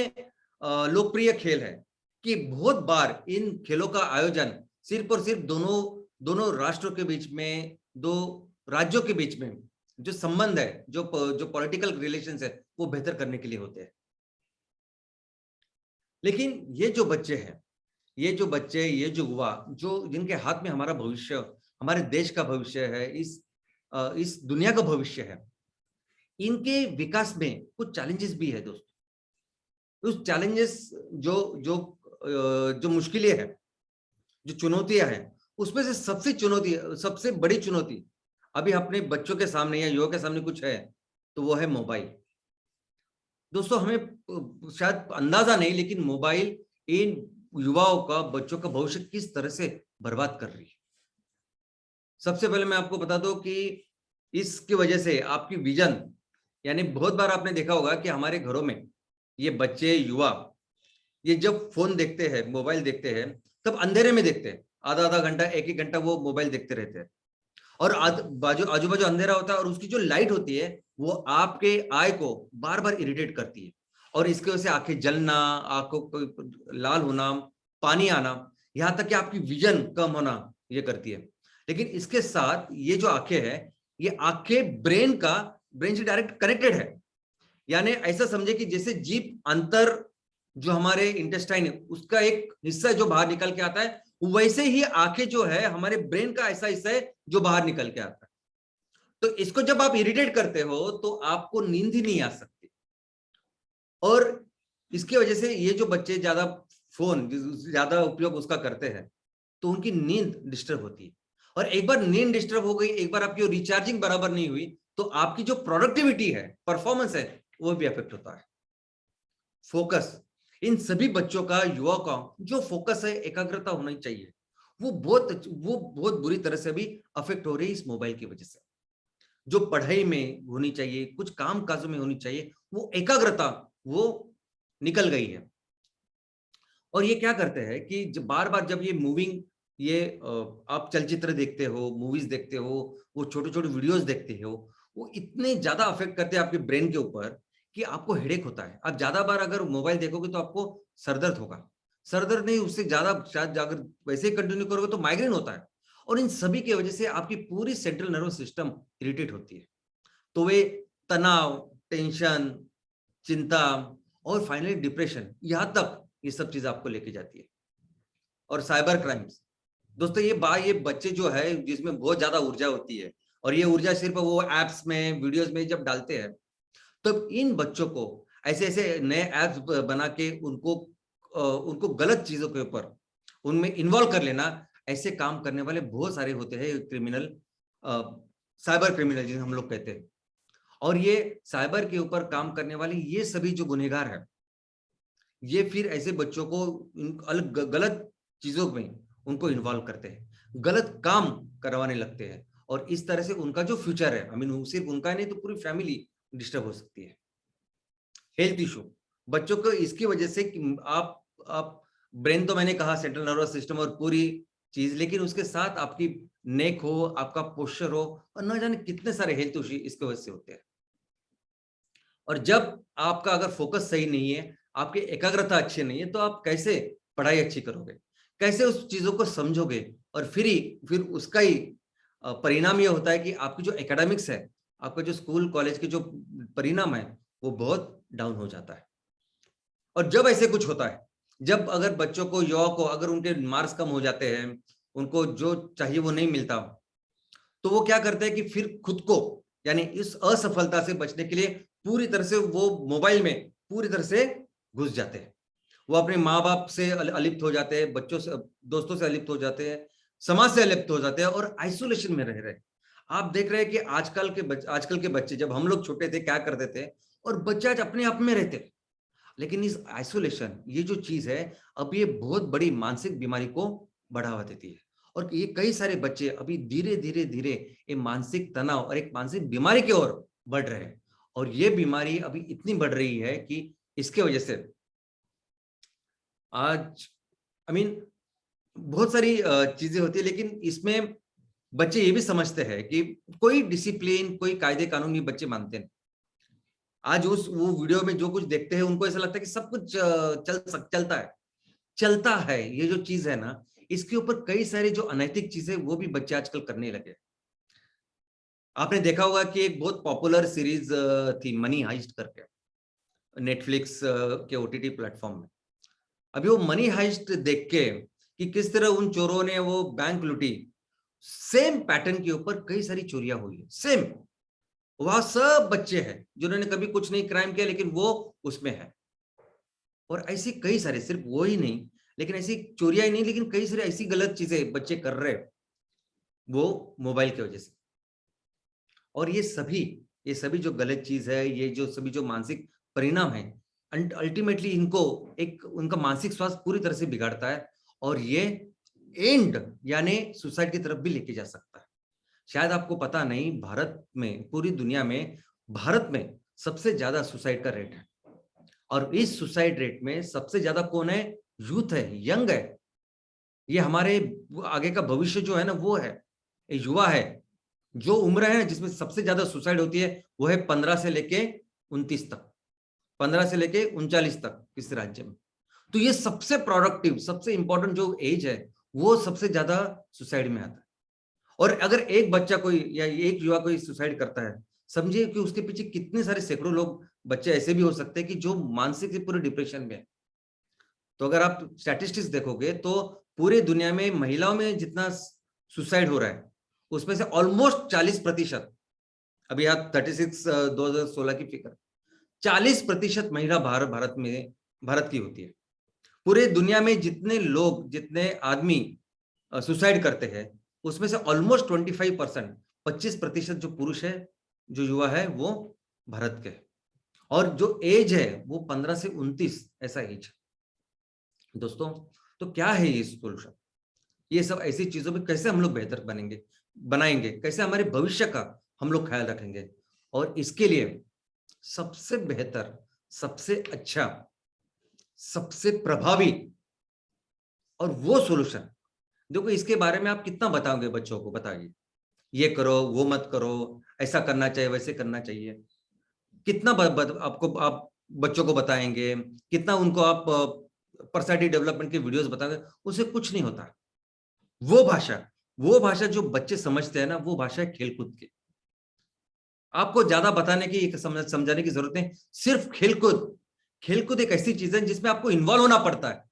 लोकप्रिय खेल है कि बहुत बार इन खेलों का आयोजन सिर्फ और सिर्फ दोनों राष्ट्रों के बीच में, दो राज्यों के बीच में जो संबंध है, जो पॉलिटिकल रिलेशंस है, वो बेहतर करने के लिए होते हैं। लेकिन ये जो बच्चे हैं, ये जो युवा, जो जिनके हाथ में हमारा भविष्य, हमारे देश का भविष्य है, इस दुनिया का भविष्य है, इनके विकास में कुछ चैलेंजेस भी है दोस्तों। उस चैलेंजेस जो मुश्किलें हैं, जो चुनौतियां हैं, उसमें से सबसे बड़ी चुनौती अभी अपने बच्चों के सामने या युवा के सामने कुछ है, तो वो है मोबाइल। दोस्तों हमें शायद अंदाजा नहीं, लेकिन मोबाइल इन युवाओं का, बच्चों का भविष्य किस तरह से बर्बाद कर रही है। सबसे पहले मैं आपको बता दूं कि इसकी वजह से आपकी विजन, यानी बहुत बार आपने देखा होगा कि हमारे घरों में ये बच्चे, युवा, ये जब फोन देखते हैं, मोबाइल देखते हैं, तब अंधेरे में देखते हैं, आधा घंटा, एक घंटा वो मोबाइल देखते रहते हैं और आजू बाजू अंधेरा होता है और उसकी जो लाइट होती है वो आपके आई को बार बार इरिटेट करती है और इसकी वजह से आंखें जलना, आंखों को लाल होना, पानी आना, यहाँ तक कि आपकी विजन कम होना ये करती है। लेकिन इसके साथ ये जो आंखें हैं, ये आंखें ब्रेन से डायरेक्ट कनेक्टेड है। यानी ऐसा समझे कि जैसे जीभ अंतर जो हमारे इंटेस्टाइन है उसका एक हिस्सा जो बाहर निकल के आता है, वैसे ही आंखें जो है हमारे ब्रेन का ऐसा हिस्सा है जो बाहर निकल के आता है। तो इसको जब आप इरिटेट करते हो तो आपको नींद ही नहीं आ सकती और इसकी वजह से ये जो बच्चे ज्यादा उपयोग उसका करते हैं तो उनकी नींद डिस्टर्ब होती है और एक बार नींद डिस्टर्ब हो गई, एक बार आपकी रिचार्जिंग बराबर नहीं हुई तो आपकी जो प्रोडक्टिविटी है, परफॉर्मेंस है, वो भी अफेक्ट होता है। फोकस, इन सभी बच्चों का, युवा का जो फोकस है, एकाग्रता होनी चाहिए, वो बहुत बुरी तरह से भी अफेक्ट हो रही है इस मोबाइल की वजह से। जो पढ़ाई में होनी चाहिए, कुछ काम काजों में होनी चाहिए, वो एकाग्रता वो निकल गई है। और ये क्या करते हैं कि जब बार बार जब ये मूविंग, ये आप चलचित्र देखते हो, मूवीज देखते हो, वो छोटे छोटे वीडियोस देखते हो, वो इतने ज्यादा अफेक्ट करते हैं आपके ब्रेन के ऊपर कि आपको हेडेक होता है। आप ज्यादा बार अगर मोबाइल देखोगे तो आपको सरदर्द होगा, सरदर्द नहीं, उससे ज्यादा शायद अगर वैसे ही कंटिन्यू करोगे तो माइग्रेन होता है और इन सभी की वजह से आपकी पूरी सेंट्रल नर्वस सिस्टम इरिटेट होती है। तो वे तनाव, टेंशन, चिंता और फाइनली डिप्रेशन, यहां तक ये सब चीज आपको लेके जाती है। और साइबर क्राइम्स, दोस्तों ये बच्चे जो है जिसमें बहुत ज्यादा ऊर्जा होती है और ये ऊर्जा सिर्फ वो एप्स में, वीडियोस में जब डालते हैं तो इन बच्चों को ऐसे नए एप्स बना के उनको गलत चीजों के ऊपर उनमें इन्वॉल्व कर लेना, ऐसे काम करने वाले बहुत सारे होते हैं क्रिमिनल साइबर क्रिमिनल जिन्हें हम लोग कहते हैं। और ये साइबर के ऊपर काम करने वाले ये सभी जो गुनहगार हैं, ये फिर ऐसे बच्चों को अलग गलत चीजों में उनको इन्वॉल्व करते हैं, गलत काम करवाने लगते हैं, और इस तरह से उनका जो फ्यूचर है, आई मीन सिर्फ उनका नहीं तो पूरी फैमिली डिस्टर्ब हो सकती है। हेल्थ इशू बच्चों को इसकी वजह से कि आप ब्रेन तो मैंने कहा, सेंट्रल नर्वस सिस्टम और पूरी चीज, लेकिन उसके साथ आपकी नेक हो, आपका पोस्चर हो, और न जाने कितने सारे हेल्थ इशू इसके वजह से होते हैं। और जब आपका अगर फोकस सही नहीं है, आपकी एकाग्रता अच्छी नहीं है, तो आप कैसे पढ़ाई अच्छी करोगे, कैसे उस चीजों को समझोगे, और फिर उसका ही परिणाम ये होता है कि आपकी जो एकेडमिक्स है, आपका जो स्कूल कॉलेज के जो परिणाम है, वो बहुत डाउन हो जाता है। और जब ऐसे कुछ होता है, जब अगर बच्चों को, युवा को अगर उनके मार्क्स कम हो जाते हैं, उनको जो चाहिए वो नहीं मिलता, तो वो क्या करते हैं कि फिर खुद को, यानी इस असफलता से बचने के लिए पूरी तरह से वो मोबाइल में पूरी तरह से घुस जाते हैं। वो अपने माँ बाप से अलिप्त हो जाते हैं, बच्चों से, दोस्तों से अलिप्त हो जाते हैं, समाज से अलिप्त हो जाते हैं, और आइसोलेशन में रह रहे हैं। आप देख रहे हैं कि आजकल के बच्चे, जब हम लोग छोटे थे क्या करते थे, और बच्चे आज अपने आप में रहते हैं। लेकिन इस आइसोलेशन, ये जो चीज है, अब ये बहुत बड़ी मानसिक बीमारी को बढ़ावा देती है, और ये कई सारे बच्चे अभी धीरे धीरे ये मानसिक तनाव और एक मानसिक बीमारी की ओर बढ़ रहे हैं। और ये बीमारी अभी इतनी बढ़ रही है कि इसके वजह से आज बहुत सारी चीजें होती है, लेकिन इसमें बच्चे ये भी समझते हैं कि कोई डिसिप्लिन, कोई कायदे कानून ये बच्चे मानते हैं। आज वो वीडियो में जो कुछ देखते हैं, उनको ऐसा लगता है कि सब कुछ चलता है। ये जो चीज है ना, इसके ऊपर कई सारी जो अनैतिक चीजें वो भी बच्चे आजकल करने लगे। आपने देखा होगा कि एक बहुत पॉपुलर सीरीज थी मनी हाइस्ट करके, नेटफ्लिक्स के ओटीटी प्लेटफॉर्म में। अभी वो मनी हाइस्ट देख के कि किस तरह उन चोरों ने वो बैंक लूटी, सेम पैटर्न के ऊपर कई सारी चोरियां हुई है, सेम। वहां सब बच्चे हैं जिन्होंने कभी कुछ नहीं क्राइम किया, लेकिन वो उसमें है। और ऐसी कई सारे, सिर्फ वो ही नहीं, लेकिन ऐसी चोरियां ही नहीं, लेकिन कई सारी ऐसी गलत चीजें बच्चे कर रहे हैं, वो मोबाइल की वजह से। और ये सभी जो गलत चीज है, ये जो सभी जो मानसिक परिणाम है, अल्टीमेटली इनको एक उनका मानसिक स्वास्थ्य पूरी तरह से बिगाड़ता है, और ये एंड यानी सुसाइड की तरफ भी लेके जा सकता है। शायद आपको पता नहीं, भारत में, पूरी दुनिया में भारत में सबसे ज्यादा सुसाइड का रेट है, और इस सुसाइड रेट में सबसे ज्यादा कौन है? यूथ है, यंग है। ये हमारे आगे का भविष्य जो है ना, वो है, ये युवा है। जो उम्र है जिसमें सबसे ज्यादा सुसाइड होती है, वो है 15 से लेके 29 तक, 15 से लेके 39 तक इस राज्य में। तो ये सबसे प्रोडक्टिव, सबसे इंपॉर्टेंट जो एज है, वो सबसे ज्यादा सुसाइड में आता है। और अगर एक बच्चा कोई या एक युवा कोई सुसाइड करता है, समझिए कि उसके पीछे कितने सारे सैकड़ों लोग, बच्चे ऐसे भी हो सकते हैं कि जो मानसिक से पूरे डिप्रेशन में है। तो अगर आप स्टैटिस्टिक्स देखोगे तो पूरे दुनिया में महिलाओं में जितना सुसाइड हो रहा है, उसमें से ऑलमोस्ट 40%, अभी आप 36 2016 की फिगर, 40% महिला भारत की होती है। पूरे दुनिया में जितने लोग, जितने आदमी सुसाइड करते हैं, उसमें से ऑलमोस्ट 25%, 25% जो पुरुष है, जो युवा है, वो भारत के। और जो एज है वो 15 से 29 ऐसा एज। दोस्तों, तो क्या है ये सोल्यूशन? ये सब ऐसी चीजों में कैसे हम लोग बेहतर बनाएंगे, कैसे हमारे भविष्य का हम लोग ख्याल रखेंगे? और इसके लिए सबसे बेहतर, सबसे अच्छा, सबसे प्रभावी और वो सॉल्यूशन, देखो इसके बारे में आप कितना बताओगे बच्चों को? बताइए, ये करो, वो मत करो, ऐसा करना चाहिए, वैसे करना चाहिए। कितना आप बच्चों को बताएंगे, कितना उनको आप पर्सनैलिटी डेवलपमेंट के वीडियोस बताएंगे, उससे कुछ नहीं होता। वो भाषा जो बच्चे समझते हैं ना, वो भाषा है खेलकूद की। आपको ज्यादा बताने की, समझाने की जरूरत नहीं, सिर्फ खेलकूद एक ऐसी चीज है जिसमें आपको इन्वॉल्व होना पड़ता है,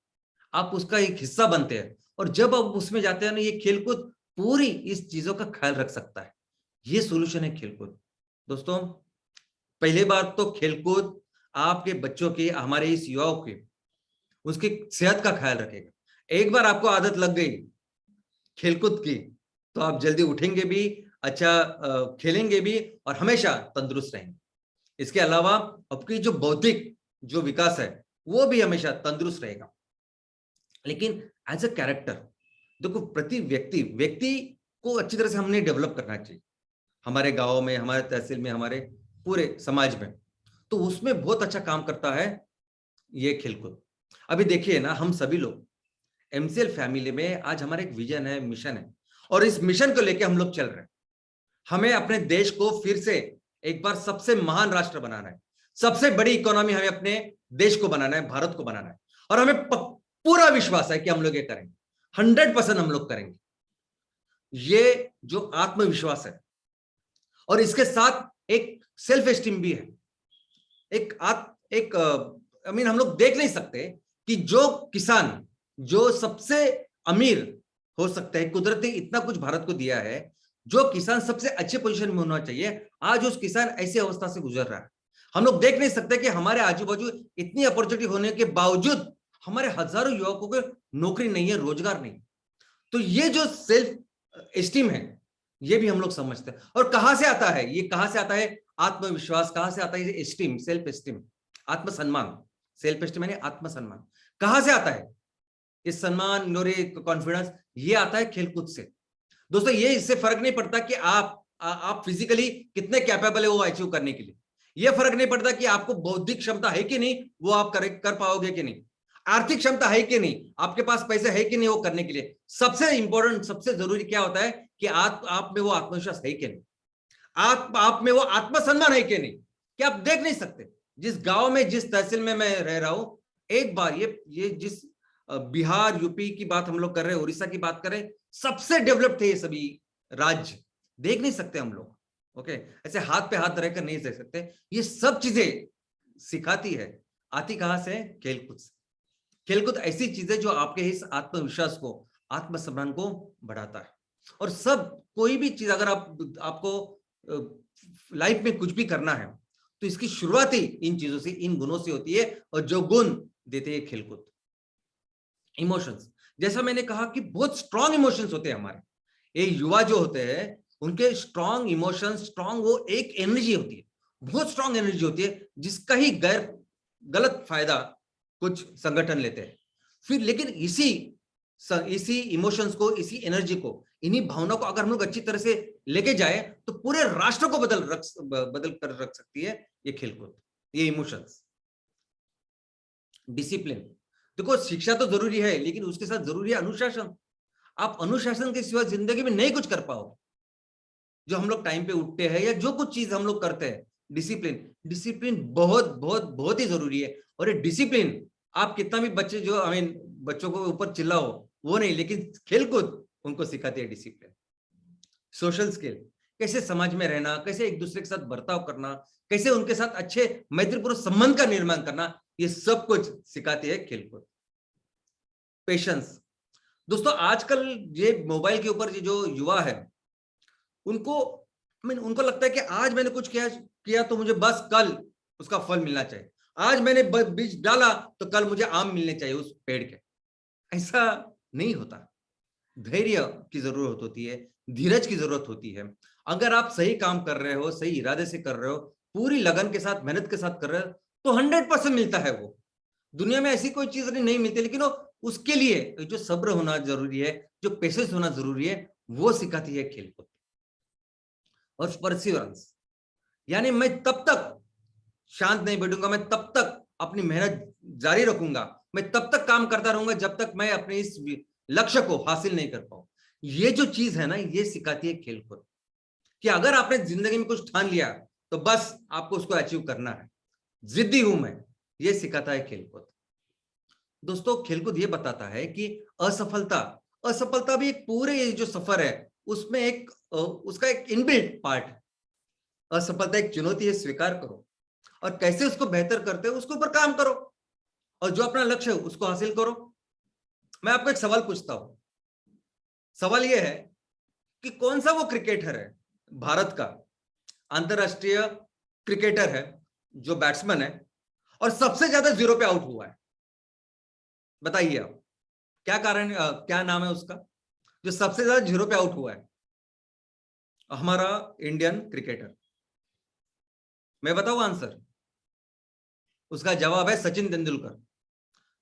आप उसका एक हिस्सा बनते हैं। और जब आप उसमें जाते हैं ना, ये खेलकूद पूरी इस चीजों का ख्याल रख सकता है। ये सॉल्यूशन है खेलकूद। दोस्तों, पहली बात तो खेलकूद आपके बच्चों की, हमारे इस युवाओं की, उसकी सेहत का ख्याल रखेगा। एक बार आपको आदत लग गई खेलकूद की, तो आप जल्दी उठेंगे भी, अच्छा खेलेंगे भी और हमेशा तंदुरुस्त रहेंगे। इसके अलावा आपकी जो बौद्धिक जो विकास है वो भी हमेशा तंदुरुस्त रहेगा। लेकिन एज अ कैरेक्टर देखो, प्रति व्यक्ति को अच्छी तरह से हमने डेवलप करना चाहिए, हमारे गांव में, हमारे तहसील में, हमारे पूरे समाज में। तो उसमें बहुत अच्छा काम करता है ये खेलकूद। अभी देखिए ना, हम सभी लोग एमसीएल फैमिली में आज हमारा एक विजन है, मिशन है, और इस मिशन को लेके हम लोग चल रहे हैं। हमें अपने देश को फिर से एक बार सबसे महान राष्ट्र बनाना है, सबसे बड़ी इकोनॉमी हमें अपने देश को बनाना है, भारत को बनाना है, और हमें पूरा विश्वास है कि हम लोग ये करेंगे, 100% हम लोग करेंगे। ये जो आत्मविश्वास है और इसके साथ एक सेल्फ एस्टीम भी है। हम लोग देख नहीं सकते कि जो किसान जो सबसे अमीर हो सकता है, कुदरत ने इतना कुछ भारत को दिया है, जो किसान सबसे अच्छे पोजीशन में होना चाहिए, आज उस किसान ऐसी अवस्था से गुजर रहा है। हम लोग देख नहीं सकते कि हमारे आजू बाजू इतनी अपॉर्चुनिटी होने के बावजूद हमारे हजारों युवकों को नौकरी नहीं है, रोजगार नहीं। तो ये जो सेल्फ एस्टीम है ये भी हम लोग समझते हैं। और कहां से आता है ये, कहां से आता है आत्मविश्वास, कहां से आता है ये एस्टीम, सेल्फ एस्टीम, आत्मसम्मान। सेल्फ एस्टीम यानी आत्मसम्मान कहां से आता है? ये सम्मान और ये कॉन्फिडेंस ये आता है खेलकूद से। दोस्तों, ये इससे फर्क नहीं पड़ता कि आप फिजिकली कितने कैपेबल है वो अचीव करने के लिए। ये फर्क नहीं पड़ता कि आपको बौद्धिक क्षमता है कि नहीं, वो आप कर पाओगे कि नहीं, आर्थिक क्षमता है कि नहीं, आपके पास पैसे है कि नहीं वो करने के लिए। सबसे इंपॉर्टेंट, सबसे जरूरी क्या होता है कि आप में वो आत्मविश्वास है कि नहीं, आप में वो आत्मसम्मान है कि नहीं। कि आप देख नहीं सकते, जिस गांव में, जिस तहसील में मैं रह रहा हूं, एक बार ये जिस बिहार, यूपी की बात हम लोग कर रहे हैं, उड़ीसा की बात करें, सबसे डेवलप थे ये सभी राज्य। देख नहीं सकते हम लोग, ओके, ऐसे हाथ पे हाथ रहकर नहीं देख सकते। ये सब चीजें सिखाती है, आती कहां से? खेलकूद से। खेलकूद ऐसी चीज है जो आपके इस आत्मविश्वास को, आत्मसम्मान को बढ़ाता है। और सब कोई भी चीज अगर आपको लाइफ में कुछ भी करना है तो इसकी शुरुआत ही इन चीजों से, इन गुणों से होती है। और जो गुण देते हैं खेलकूद, इमोशंस, जैसा मैंने कहा कि बहुत स्ट्रॉन्ग इमोशंस होते हैं हमारे। ये युवा जो होते हैं उनके स्ट्रॉन्ग इमोशंस, स्ट्रॉन्ग वो एक एनर्जी होती है, बहुत स्ट्रॉन्ग एनर्जी होती है, जिसका ही गलत फायदा कुछ संगठन लेते हैं। फिर लेकिन इसी इमोशंस को, इसी एनर्जी को, इन्हीं भावनाओं को अगर हम लोग अच्छी तरह से लेके जाए तो पूरे राष्ट्र को बदल कर रख सकती है ये खेलकूद, ये इमोशंस। डिसिप्लिन, देखो शिक्षा तो जरूरी है लेकिन उसके साथ जरूरी है अनुशासन। आप अनुशासन के सिवा जिंदगी में नहीं कुछ कर पाओगे। जो हम लोग टाइम पे उठते हैं या जो कुछ चीज हम लोग करते हैं, डिसिप्लिन बहुत बहुत बहुत ही जरूरी है। और ये डिसिप्लिन आप कितना भी बच्चों को ऊपर चिल्लाओ वो नहीं, लेकिन खेलकूद उनको सिखाती है डिसिप्लिन। सोशल स्किल, कैसे समाज में रहना, कैसे एक दूसरे के साथ बर्ताव करना, कैसे उनके साथ अच्छे मैत्रीपूर्ण संबंध का निर्माण करना, ये सब कुछ सिखाती है खेलकूद। पेशेंस, दोस्तों आजकल ये मोबाइल के ऊपर जो युवा है उनको लगता है कि आज मैंने कुछ किया तो मुझे बस कल उसका फल मिलना चाहिए, आज मैंने बीज डाला तो कल मुझे आम मिलने चाहिए उस पेड़ के। ऐसा नहीं होता। धैर्य की जरूरत होती है, धीरज की जरूरत होती है। अगर आप सही काम कर रहे हो, सही इरादे से कर रहे हो, पूरी लगन के साथ, मेहनत के साथ कर रहे हो तो 100% मिलता है। वो दुनिया में ऐसी कोई चीज नहीं मिलती, लेकिन उसके लिए जो सब्र होना जरूरी है, जो पेशेंस होना जरूरी है, वो सिखाती है खेलकूद। और परसिवरेंस, यानी मैं तब तक शांत नहीं बैठूंगा, मैं तब तक अपनी मेहनत जारी रखूंगा, मैं तब तक काम करता रहूंगा जब तक मैं अपने इस लक्ष्य को हासिल नहीं कर पाऊं। ये जो चीज है ना, ये सिखाती है खेलकूद कि अगर आपने जिंदगी में कुछ ठान लिया तो बस आपको उसको अचीव करना है, जिद्दी हूं मैं, ये सिखाता है खेलकूद। दोस्तों खेलकूद ये बताता है कि असफलता भी एक पूरे ये जो सफर है उसमें उसका एक इनबिल्ट पार्ट है। असफलता एक चुनौती है, स्वीकार करो, और कैसे उसको बेहतर करते हो उसके ऊपर काम करो, और जो अपना लक्ष्य है उसको हासिल करो। मैं आपको एक सवाल पूछता हूं। सवाल यह है कि कौन सा वो क्रिकेटर है, भारत का अंतरराष्ट्रीय क्रिकेटर है, जो बैट्समैन है और सबसे ज्यादा जीरो पे आउट हुआ है? बताइए आप, क्या कारण, क्या नाम है उसका जो सबसे ज्यादा जीरो पे आउट हुआ है? हमारा इंडियन क्रिकेटर। मैं बताऊं आंसर? उसका जवाब है सचिन तेंदुलकर।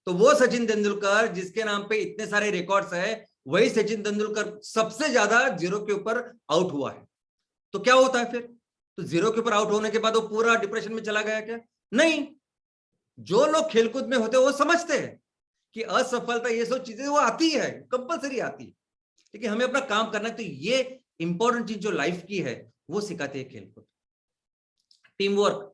तो वो सचिन तेंदुलकर जिसके नाम पे इतने सारे रिकॉर्ड्स है, वही सचिन तेंदुलकर सबसे ज्यादा जीरो के ऊपर आउट हुआ है। तो क्या होता है फिर? तो जीरो के ऊपर आउट होने के बाद वो पूरा डिप्रेशन में चला गया क्या? नहीं। जो लोग खेलकूद में होते हैं वो समझते हैं कि असफलता ये सब चीजें वो आती है, कंपलसरी आती है, लेकिन हमें अपना काम करना है। तो ये इंपॉर्टेंट चीज जो लाइफ की है वो सिखाती है खेलकूद। टीम वर्क,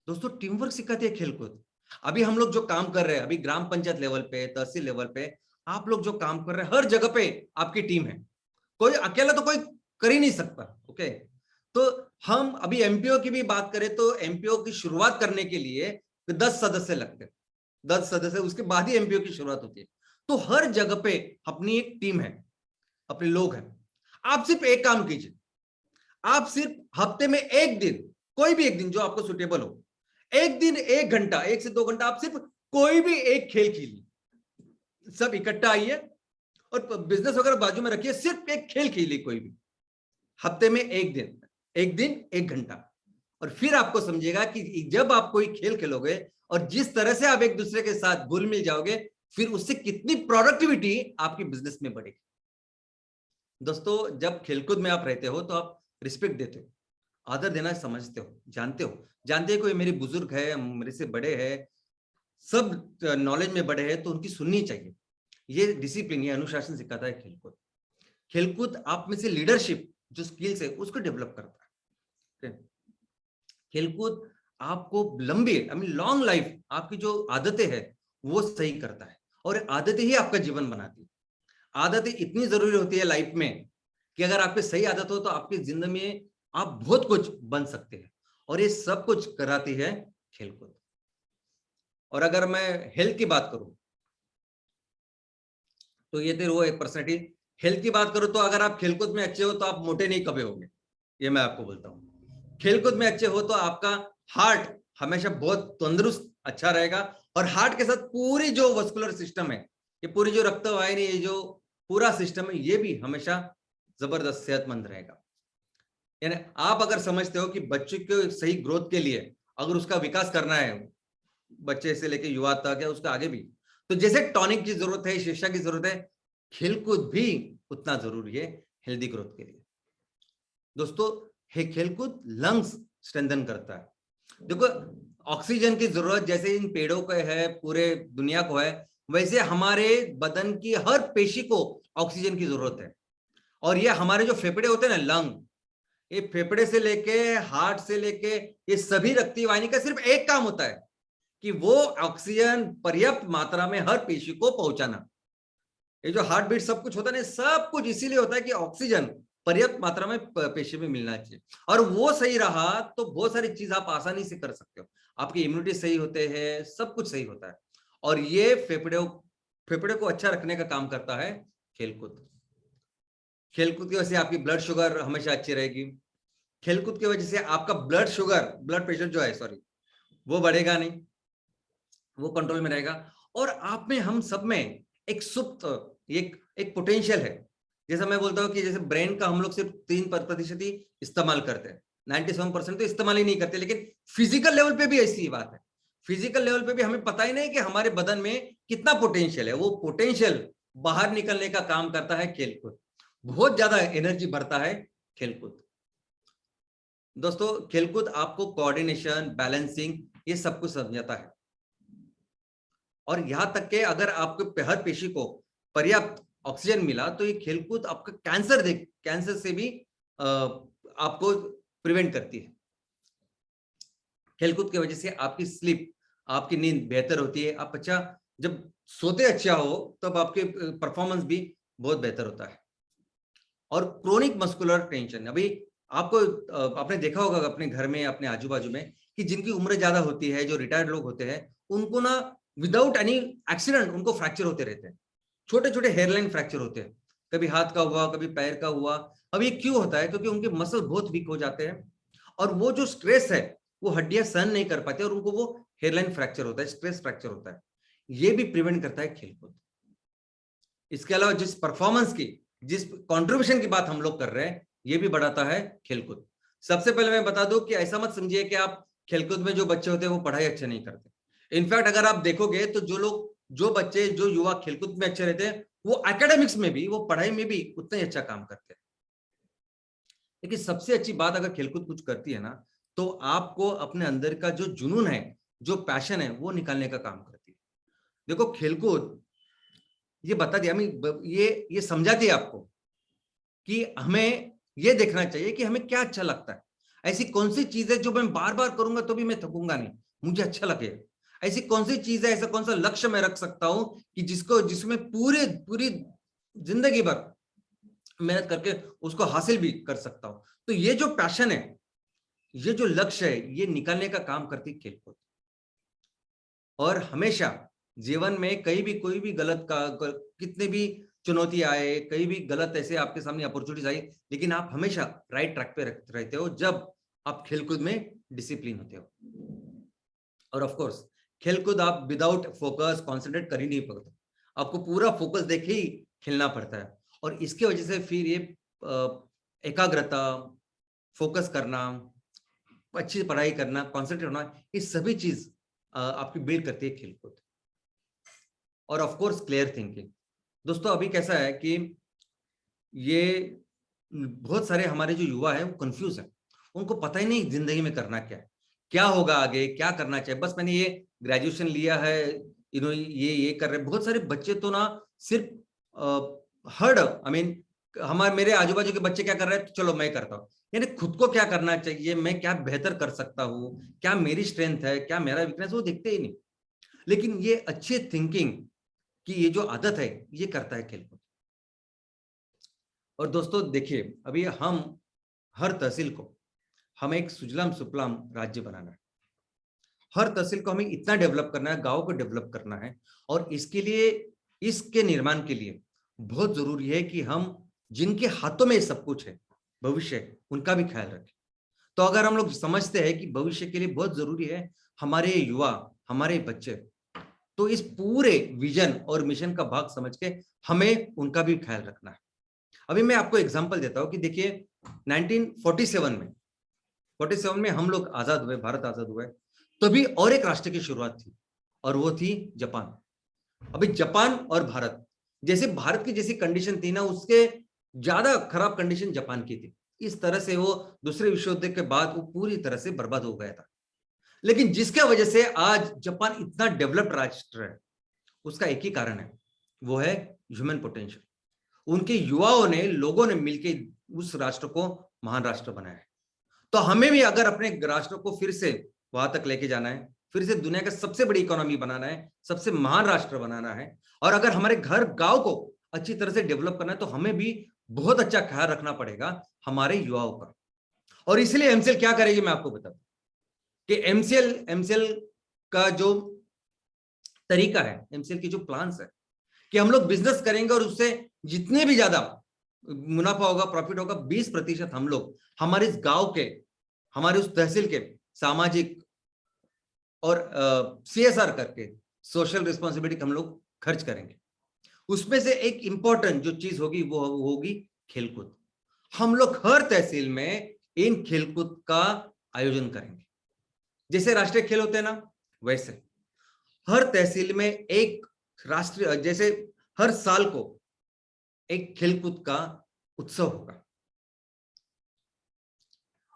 दोस्तों टीम वर्क सिखाती है खेलकूद। अभी हम लोग जो काम कर रहे हैं, अभी ग्राम पंचायत लेवल पे, तहसील लेवल पे आप लोग जो काम कर रहे हैं, हर जगह पे आपकी टीम है। कोई अकेला तो कोई कर ही नहीं सकता। ओके, तो हम अभी एमपीओ की भी बात करें तो एमपीओ की शुरुआत करने के लिए 10 सदस्य लगते हैं। 10 सदस्य, उसके बाद ही एमपीओ की शुरुआत होती है। तो हर जगह पे अपनी एक टीम है, अपने लोग हैं। आप सिर्फ एक काम कीजिए, आप सिर्फ हफ्ते में एक दिन, कोई भी एक दिन जो आपको सुटेबल हो, एक दिन 1 घंटा, 1 से 2 घंटा आप सिर्फ कोई भी एक खेल खेलिए। सब इकट्ठा आइए और बिजनेस वगैरह बाजू में रखिए, सिर्फ एक खेल खेलिए कोई भी, हफ्ते में एक दिन 1 घंटा। और फिर आपको समझिएगा कि जब आप कोई खेल खेलोगे और जिस तरह से आप एक दूसरे के साथ घुल मिल जाओगे, फिर उससे कितनी प्रोडक्टिविटी आपकी बिजनेस में बढ़ेगी। दोस्तों जब खेलकूद में आप रहते हो तो आप रिस्पेक्ट देते हो, आदर देना समझते हो, जानते हो कोई मेरे बुजुर्ग है, मेरे से बड़े हैं, सब नॉलेज में बड़े हैं, तो उनकी सुननी चाहिए। ये डिसिप्लिन, ये अनुशासन सिखाता है खेलकूद। खेलकूद आप में से लीडरशिप जो स्किल्स है उसको डेवलप करता है। खेलकूद आपको लंबी, लॉन्ग लाइफ, आपकी जो आदतें हैं वो सही करता है, और आदतें ही आपका जीवन बनाती है। आदतें इतनी जरूरी होती है लाइफ में कि अगर आपकी सही आदत हो तो आपकी जिंदगी में आप बहुत कुछ बन सकते हैं, और ये सब कुछ कराती है खेलकूद। और अगर मैं हेल्थ की बात करूं तो ये तो वो एक पर्सनैलिटी। हेल्थ की बात करूं तो अगर आप खेलकूद में अच्छे हो तो आप मोटे नहीं कभी होंगे, ये मैं आपको बोलता हूं। खेलकूद में अच्छे हो तो आपका हार्ट हमेशा बहुत तंदुरुस्त अच्छा रहेगा, और हार्ट के साथ पूरी जो वस्कुलर सिस्टम है, ये पूरी जो रक्तवाहिनी, ये जो पूरा सिस्टम है, ये भी हमेशा जबरदस्त सेहतमंद रहेगा। यानी आप अगर समझते हो कि बच्चे के सही ग्रोथ के लिए अगर उसका विकास करना है, बच्चे से लेकर युवा तक या उसका आगे भी, तो जैसे टॉनिक की जरूरत है, शिक्षा की जरूरत है, खेलकूद भी उतना जरूरी है हेल्दी ग्रोथ के लिए। दोस्तों खेलकूद लंग्स स्ट्रेंथन करता है। देखो ऑक्सीजन की जरूरत जैसे इन पेड़ों को है, पूरे दुनिया को है, वैसे हमारे बदन की हर पेशी को ऑक्सीजन की जरूरत है। और ये हमारे जो फेफड़े होते हैं ना, लंग, ये फेफड़े से लेके हार्ट से लेके ये सभी रक्तवाहिनी का सिर्फ एक काम होता है कि वो ऑक्सीजन पर्याप्त मात्रा में हर पेशी को पहुंचाना। ये जो हार्ट बीट सब कुछ होता है ना, सब कुछ इसीलिए होता है कि ऑक्सीजन पर्याप्त मात्रा में पेशी में मिलना चाहिए। और वो सही रहा तो बहुत सारी चीज आप आसानी से कर सकते हो, आपकी इम्यूनिटी सही होते हैं, सब कुछ सही होता है। और ये फेफड़े को अच्छा रखने का काम करता है खेलकूद। खेलकूद की वजह से आपकी ब्लड शुगर हमेशा अच्छी रहेगी। खेलकूद की वजह से आपका ब्लड प्रेशर जो है वो बढ़ेगा नहीं, वो कंट्रोल में रहेगा। और आप में, हम सब में एक सुप्त एक पोटेंशियल है। जैसा मैं बोलता हूँ कि जैसे ब्रेन का हम लोग सिर्फ 3% ही इस्तेमाल करते हैं, 97% तो इस्तेमाल ही नहीं करते। लेकिन फिजिकल लेवल पे भी ऐसी बात है, फिजिकल लेवल पे भी हमें पता ही नहीं कि हमारे बदन में कितना पोटेंशियल है। वो पोटेंशियल बाहर निकलने का काम करता है खेलकूद, बहुत ज्यादा एनर्जी भरता है खेलकूद। दोस्तों खेलकूद आपको कोऑर्डिनेशन, बैलेंसिंग, ये सब कुछ समझाता है। और यहां तक कि अगर आपके हर पेशी को पर्याप्त ऑक्सीजन मिला तो ये खेलकूद आपका कैंसर से भी आपको प्रिवेंट करती है। खेलकूद की वजह से आपकी स्लीप, आपकी नींद बेहतर होती है। आप अच्छा जब सोते अच्छा हो तब आपके परफॉर्मेंस भी बहुत बेहतर होता है। और क्रोनिक मस्कुलर टेंशन, अभी आपने देखा होगा अपने घर में, अपने आजू बाजू में, कि जिनकी उम्र ज्यादा होती है, जो रिटायर्ड लोग होते हैं, उनको ना विदाउट एनी एक्सीडेंट उनको फ्रैक्चर होते रहते हैं, छोटे छोटे हेयरलाइन फ्रैक्चर होते हैं, कभी हाथ का हुआ, कभी पैर का हुआ। अब ये क्यों होता है? क्योंकि उनके मसल बहुत वीक हो जाते हैं, और वो जो स्ट्रेस है वो हड्डियां सहन नहीं कर पाती, और उनको वो हेयरलाइन फ्रैक्चर होता है, स्ट्रेस फ्रैक्चर होता है। ये भी प्रिवेंट करता है खेलकूद। इसके अलावा जिस परफॉर्मेंस की, जिस कंट्रीब्यूशन की बात हम लोग कर रहे हैं, ये भी बढ़ाता है खेलकूद। सबसे पहले मैं बता दूं कि ऐसा मत समझिए कि आप खेलकूद में जो बच्चे होते हैं वो पढ़ाई अच्छे नहीं करते। इनफैक्ट अगर आप देखोगे तो जो बच्चे जो युवा खेलकूद में अच्छे रहते हैं वो एकेडमिक्स में भी, वो पढ़ाई में भी उतना ही अच्छा काम करते हैं। लेकिन सबसे अच्छी बात अगर खेलकूद कुछ करती है ना, तो आपको अपने अंदर का जो जुनून है, जो पैशन है, वो निकालने का काम करती है। देखो खेलकूद ये बता दिया, ये समझा दिया आपको कि हमें ये देखना चाहिए कि हमें क्या अच्छा लगता है। ऐसी कौन सी चीज है जो मैं बार बार करूंगा तो भी मैं थकूंगा नहीं, मुझे अच्छा लगेगा। ऐसी कौन सी चीज है, ऐसा कौन सा लक्ष्य मैं रख सकता हूं कि जिसमें पूरी जिंदगी भर मेहनत करके उसको हासिल भी कर सकता हूं। तो ये जो पैशन है, ये जो लक्ष्य है, ये निकालने का काम करती खेलकूद। और हमेशा जीवन में कहीं भी कोई भी कितने भी चुनौती आए, कहीं भी गलत ऐसे आपके सामने अपॉर्चुनिटीज आई, लेकिन आप हमेशा राइट ट्रैक पे रहते हो जब आप खेलकूद में डिसिप्लिन होते हो। और ऑफ कोर्स खेलकूद आप विदाउट फोकस कॉन्सेंट्रेट कर ही नहीं पाते, आपको पूरा फोकस देके ही खेलना पड़ता है। और इसके वजह से फिर ये एकाग्रता, फोकस करना, अच्छी पढ़ाई करना, कॉन्सेंट्रेट होना, ये सभी चीज आपकी बिल्ड करती है खेलकूद। और ऑफ कोर्स क्लियर थिंकिंग। दोस्तों अभी कैसा है कि ये बहुत सारे हमारे जो युवा है वो कंफ्यूज है, उनको पता ही नहीं जिंदगी में करना क्या है, क्या होगा आगे, क्या करना चाहिए। बस मैंने ये ग्रेजुएशन लिया है, ये कर रहे। बहुत सारे बच्चे तो ना सिर्फ मेरे आजू बाजू के बच्चे क्या कर रहे हैं, तो चलो मैं करता हूँ। यानी खुद को क्या करना चाहिए, मैं क्या बेहतर कर सकता हूँ, क्या मेरी स्ट्रेंथ है, क्या मेरा वीकनेस, वो देखते ही नहीं। लेकिन ये अच्छी थिंकिंग की ये जो आदत है, ये करता है खेलकूद। और दोस्तों देखिए, अभी हम हर तहसील को हमें एक सुजलाम सुफलाम राज्य बनाना है। हर तहसील को हमें इतना डेवलप करना है, गांव को डेवलप करना है। और इसके लिए, इसके निर्माण के लिए बहुत जरूरी है कि हम जिनके हाथों में सब कुछ है, भविष्य, उनका भी ख्याल रखें। तो अगर हम लोग समझते हैं कि भविष्य के लिए बहुत जरूरी है हमारे युवा, हमारे बच्चे, तो इस पूरे विजन और मिशन का भाग समझ के हमें उनका भी ख्याल रखना है। अभी मैं आपको एग्जांपल देता हूं कि देखिए 1947 में हम लोग आजाद हुए, भारत आजाद हुए, तभी और एक राष्ट्र की शुरुआत थी और वो थी जापान। अभी जापान और भारत, जैसे भारत की जैसी कंडीशन थी ना, उसके ज्यादा खराब कंडीशन जापान की थी। इस तरह से वो दूसरे विश्व युद्ध के बाद वो पूरी तरह से बर्बाद हो गया था। लेकिन जिसके वजह से आज जापान इतना डेवलप्ड राष्ट्र है, उसका एक ही कारण है, वो है ह्यूमन पोटेंशियल। उनके युवाओं ने, लोगों ने मिलकर उस राष्ट्र को महान राष्ट्र बनाया है। तो हमें भी अगर अपने राष्ट्र को फिर से वहां तक लेके जाना है, फिर से दुनिया का सबसे बड़ी इकोनॉमी बनाना है, सबसे महान राष्ट्र बनाना है, और अगर हमारे घर गांव को अच्छी तरह से डेवलप करना है, तो हमें भी बहुत अच्छा ख्याल रखना पड़ेगा हमारे युवाओं का। और इसलिए एमसीएल क्या करेगी, मैं आपको बता दूं कि एमसीएल का जो तरीका है, एमसीएल की जो प्लान्स है, कि हम लोग बिजनेस करेंगे और उससे जितने भी ज्यादा मुनाफा होगा, प्रॉफिट होगा, 20% हम लोग हमारे इस गांव के, हमारे उस तहसील के सामाजिक और सीएसआर करके, सोशल रिस्पॉन्सिबिलिटी हम लोग खर्च करेंगे। उसमें से एक इंपॉर्टेंट जो चीज होगी वो होगी खेलकूद। हम लोग हर तहसील में इन खेलकूद का आयोजन करेंगे। जैसे राष्ट्रीय खेल होते हैं ना, वैसे हर तहसील में एक राष्ट्रीय, जैसे हर साल को एक खेलकूद का उत्सव होगा।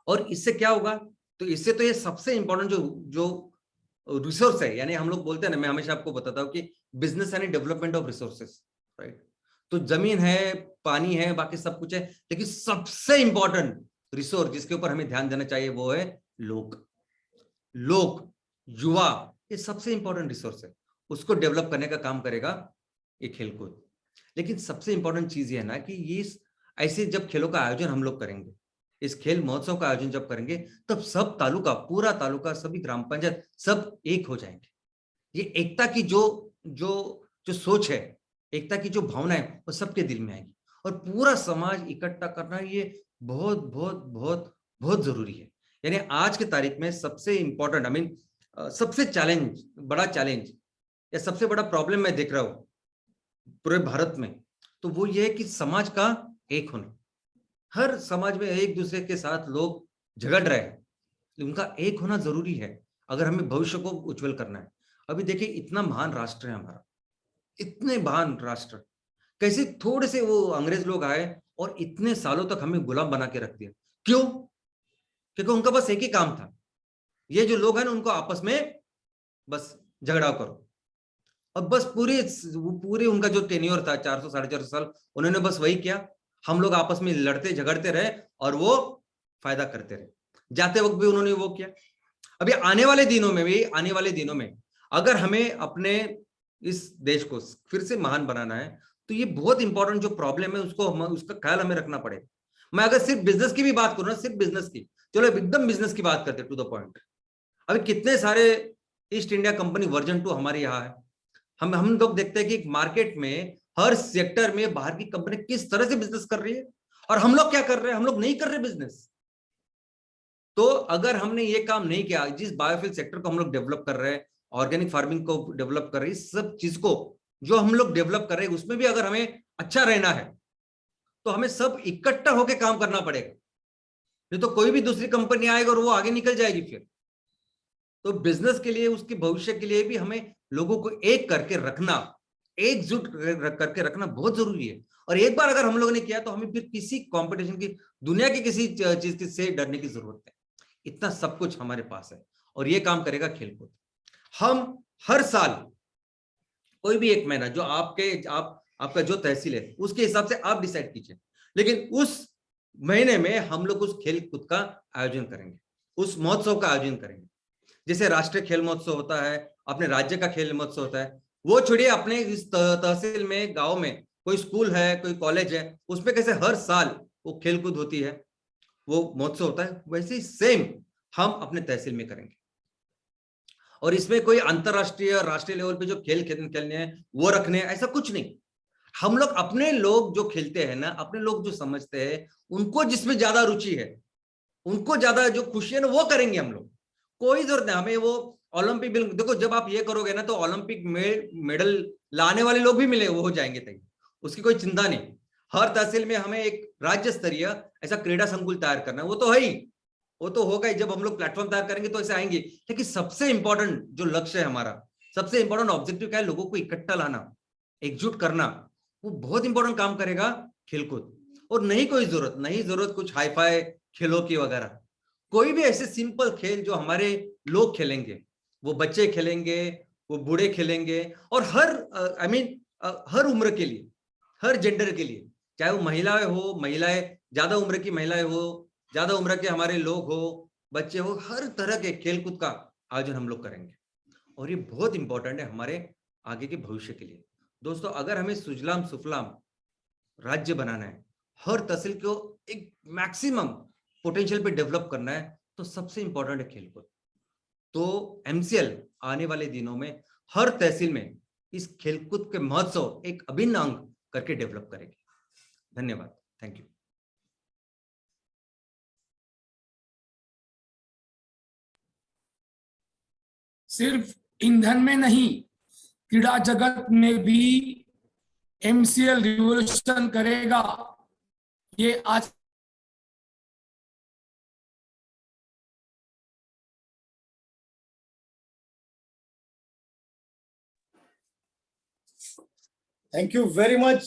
और इससे क्या होगा, तो इससे तो ये सबसे इंपॉर्टेंट जो रिसोर्स है, यानी हम लोग बोलते हैं ना, मैं हमेशा आपको बताता हूं कि बिजनेस यानी डेवलपमेंट ऑफ रिसोर्सेस, राइट। तो जमीन है, पानी है, बाकी सब कुछ है, लेकिन सबसे इंपॉर्टेंट रिसोर्स जिसके ऊपर हमें ध्यान देना चाहिए वो है लोग, युवा। ये सबसे इंपॉर्टेंट रिसोर्स है, उसको डेवलप करने का काम करेगा ये खेलकूद। लेकिन सबसे इंपॉर्टेंट चीज ये है ना कि ये ऐसे जब खेलों का आयोजन हम लोग करेंगे, इस खेल महोत्सव का आयोजन जब करेंगे, तब सब तालुका, पूरा तालुका, सभी ग्राम पंचायत सब एक हो जाएंगे। ये एकता की जो सोच है, एकता की जो भावना है, वो सबके दिल में आएगी। और पूरा समाज इकट्ठा करना ये बहुत बहुत बहुत बहुत जरूरी है। यानी आज की तारीख में सबसे इंपॉर्टेंट, सबसे बड़ा चैलेंज या सबसे बड़ा प्रॉब्लम मैं देख रहा हूं पूरे भारत में, तो वो ये है कि समाज का एक होना। हर समाज में एक दूसरे के साथ लोग झगड़ रहे हैं, उनका एक होना जरूरी है अगर हमें भविष्य को उज्जवल करना है। अभी देखिए इतना महान राष्ट्र है हमारा, इतने महान राष्ट्र, कैसे थोड़े से वो अंग्रेज लोग आए और इतने सालों तक हमें गुलाम बना के रख दिया। क्यों? क्योंकि उनका बस एक ही काम था, ये जो लोग हैं ना उनको आपस में बस झगड़ा करो, और बस पूरे उनका जो टेन्योर था 400 450 साल, उन्होंने बस वही किया। हम लोग आपस में लड़ते झगड़ते रहे और वो फायदा करते रहे, जाते वक्त भी उन्होंने वो किया। अभी आने वाले दिनों में अगर हमें अपने इस देश को फिर से महान बनाना है तो ये बहुत इंपॉर्टेंट जो प्रॉब्लम है उसका ख्याल हमें रखना पड़ेगा। मैं अगर सिर्फ बिजनेस की भी बात करूं ना, सिर्फ बिजनेस की, चलो एकदम बिजनेस की बात करते टू द पॉइंट। अभी कितने सारे ईस्ट इंडिया कंपनी वर्जन 2 हमारे यहाँ है। हम लोग देखते हैं कि मार्केट में हर सेक्टर में बाहर की कंपनी किस तरह से बिजनेस कर रही है, और हम लोग क्या कर रहे हैं? हम लोग नहीं कर रहे बिजनेस। तो अगर हमने ये काम नहीं किया, जिस बायोफ्यूल सेक्टर को हम लोग डेवलप कर रहे हैं, ऑर्गेनिक फार्मिंग को डेवलप कर रहे हैं, सब चीज को जो हम लोग डेवलप कर रहे हैं उसमें भी अगर हमें अच्छा रहना है तो हमें सब इकट्ठा होकर काम करना पड़ेगा, नहीं तो कोई भी दूसरी कंपनी आएगी और वो आगे निकल जाएगी फिर। तो बिजनेस के लिए, उसके भविष्य के लिए भी हमें लोगों को एक करके रखना, एकजुट करके रखना बहुत जरूरी है। और एक बार अगर हम लोगों ने किया तो हमें फिर किसी कंपटीशन की, दुनिया की किसी चीज से डरने की जरूरत है। इतना सब कुछ हमारे पास है और ये काम करेगा खेलकूद। हम हर साल कोई भी एक महीना जो आपका जो तहसील है उसके हिसाब से आप डिसाइड कीजिए, लेकिन उस महीने में हम लोग उस खेल कूद का आयोजन करेंगे, उस महोत्सव का आयोजन करेंगे। जैसे राष्ट्रीय खेल महोत्सव होता है, अपने राज्य का खेल महोत्सव होता है, वो छोड़िए अपने इस तहसील में, गांव में कोई स्कूल है, कोई कॉलेज है, उसमें कैसे हर साल वो खेल कूद होती है, वो महोत्सव होता है, वैसे ही सेम हम अपने तहसील में करेंगे। और इसमें कोई अंतरराष्ट्रीय, राष्ट्रीय लेवल पे जो खेल खेलने हैं वो रखने हैं, ऐसा कुछ नहीं। हम लोग अपने लोग जो खेलते हैं ना, अपने लोग जो समझते हैं, उनको जिसमें ज्यादा रुचि है, उनको ज्यादा जो खुशी है ना, वो करेंगे हम लोग। कोई जरूरत नहीं हमें वो ओलंपिक, देखो जब आप ये करोगे ना तो ओलंपिक मेडल लाने वाले लोग भी मिले, वो हो जाएंगे तय, उसकी कोई चिंता नहीं। हर तहसील में हमें एक राज्य स्तरीय ऐसा क्रीड़ा संकुल तैयार करना है, वो तो है ही, वो तो होगा ही। जब हम लोग प्लेटफॉर्म तैयार करेंगे तो ऐसे आएंगे। लेकिन सबसे इंपॉर्टेंट जो लक्ष्य है हमारा, सबसे इंपॉर्टेंट ऑब्जेक्टिव क्या है? लोगों को इकट्ठा लाना, एकजुट करना, वो बहुत इंपॉर्टेंट काम करेगा खेलकूद। और नहीं कोई जरूरत कुछ हाईफाई खेलों की वगैरह, कोई भी ऐसे सिंपल खेल जो हमारे लोग खेलेंगे, वो बच्चे खेलेंगे, वो बूढ़े खेलेंगे, और हर उम्र के लिए, हर जेंडर के लिए, चाहे वो महिलाएं ज्यादा उम्र की महिलाएं हो, ज्यादा उम्र के हमारे लोग हो, बच्चे हो, हर तरह के खेलकूद का आयोजन हम लोग करेंगे। और ये बहुत इंपॉर्टेंट है हमारे आगे के भविष्य के लिए। दोस्तों, अगर हमें सुजलाम सुफलाम राज्य बनाना है, हर तहसील को एक मैक्सिमम पोटेंशियल पे डेवलप करना है, तो सबसे इंपॉर्टेंट है खेलकूद। तो एमसीएल आने वाले दिनों में हर तहसील में इस खेलकूद के महोत्सव एक अभिन्न अंग करके डेवलप करेगी। धन्यवाद, थैंक यू। सिर्फ ईंधन में नहीं, क्रीड़ा जगत में भी एमसीएल रिवॉल्यूशन करेगा, ये आज Thank you very much,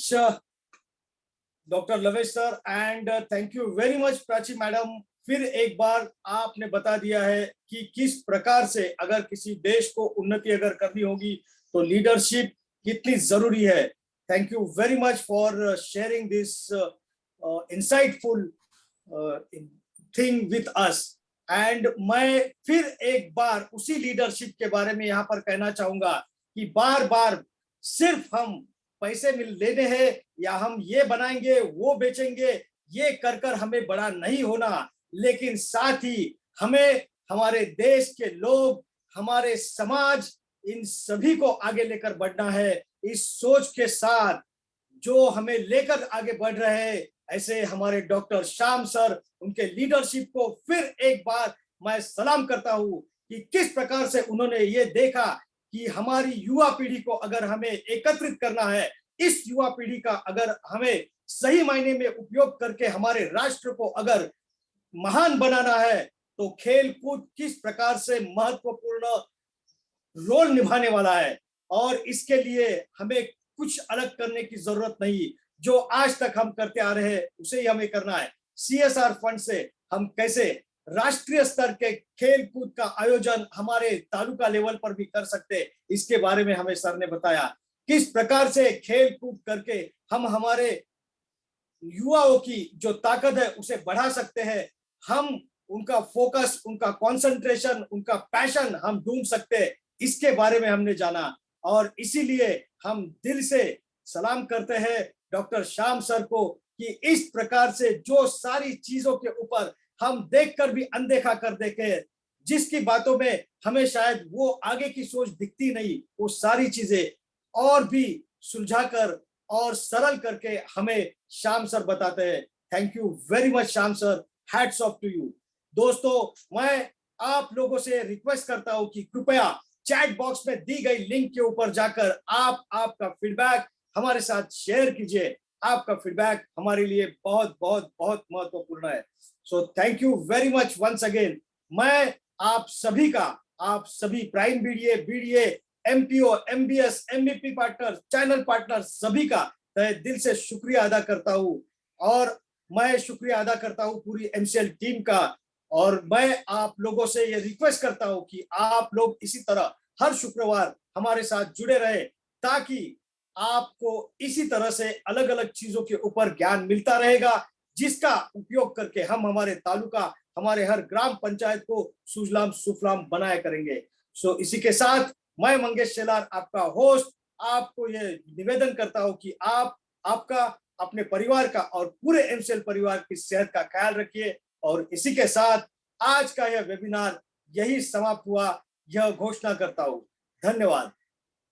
Dr. Lavesh sir, and thank you very much, Prachi madam. फिर एक बार आपने बता दिया है कि किस प्रकार से अगर किसी देश को उन्नति अगर करनी होगी तो लीडरशिप कितनी जरूरी है। Thank you very much for sharing this insightful thing with us. And मैं फिर एक बार उसी लीडरशिप के बारे में यहाँ पर कहना चाहूंगा कि बार बार सिर्फ हम पैसे लेने हैं या हम ये बनाएंगे वो बेचेंगे, ये कर कर हमें बड़ा नहीं होना, लेकिन साथ ही हमें हमारे देश के लोग, हमारे समाज, इन सभी को आगे लेकर बढ़ना है। इस सोच के साथ जो हमें लेकर आगे बढ़ रहे हैं, ऐसे हमारे डॉक्टर श्याम सर, उनके लीडरशिप को फिर एक बार मैं सलाम करता हूं कि किस प्रकार से उन्होंने ये देखा कि हमारी युवा पीढ़ी को अगर हमें एकत्रित करना है, इस युवा पीढ़ी का अगर हमें सही मायने में उपयोग करके हमारे राष्ट्र को अगर महान बनाना है तो खेल कूद किस प्रकार से महत्वपूर्ण रोल निभाने वाला है, और इसके लिए हमें कुछ अलग करने की जरूरत नहीं, जो आज तक हम करते आ रहे हैं उसे ही हमें करना है। CSR फंड से हम कैसे राष्ट्रीय स्तर के खेल कूद का आयोजन हमारे तालुका लेवल पर भी कर सकते, इसके बारे में हमें सर ने बताया। किस प्रकार से खेल कूद करके हम हमारे युवाओं की जो ताकत है उसे बढ़ा सकते हैं, हम उनका फोकस, उनका कंसंट्रेशन, उनका पैशन हम ढूंढ सकते हैं, इसके बारे में हमने जाना। और इसीलिए हम दिल से सलाम करते हैं डॉक्टर श्याम सर को कि इस प्रकार से जो सारी चीजों के ऊपर हम देखकर भी अनदेखा कर देखे, जिसकी बातों में हमें शायद वो आगे की सोच दिखती नहीं, वो सारी चीजें और भी सुलझाकर और सरल करके हमें श्याम सर बताते हैं। Thank you very much Shyam sir, hats off to you. दोस्तों, मैं आप लोगों से रिक्वेस्ट करता हूं कि कृपया चैट बॉक्स में दी गई लिंक के ऊपर जाकर आप आपका फीडबैक हमारे साथ शेयर कीजिए। आपका फीडबैक हमारे लिए बहुत बहुत बहुत महत्वपूर्ण है। So thank you very much once again. मैं आप सभी का, आप सभी prime BDA, MPO, MBS, MVP partner, channel partner सभी का तहे दिल से शुक्रिया अदा करता हूं। और मैं शुक्रिया अदा करता हूं पूरी MCL टीम का। और मैं आप लोगों से ये रिक्वेस्ट करता हूं कि आप लोग इसी तरह हर शुक्रवार हमारे साथ जुड़े रहे, ताकि आपको इसी तरह से अलग अलग चीजों के ऊपर ज्ञान मिलता रहेगा, जिसका उपयोग करके हम हमारे तालुका, हमारे हर ग्राम पंचायत को सुजलाम सुफलाम बनाया करेंगे। सो इसी के साथ मैं मंगेश शेलार, आपका होस्ट, आपको ये निवेदन करता हूं कि आप आपका, अपने परिवार का और पूरे MCL परिवार की सेहत का ख्याल रखिए। और इसी के साथ आज का यह वेबिनार यही समाप्त हुआ, यह घोषणा करता हूं। धन्यवाद।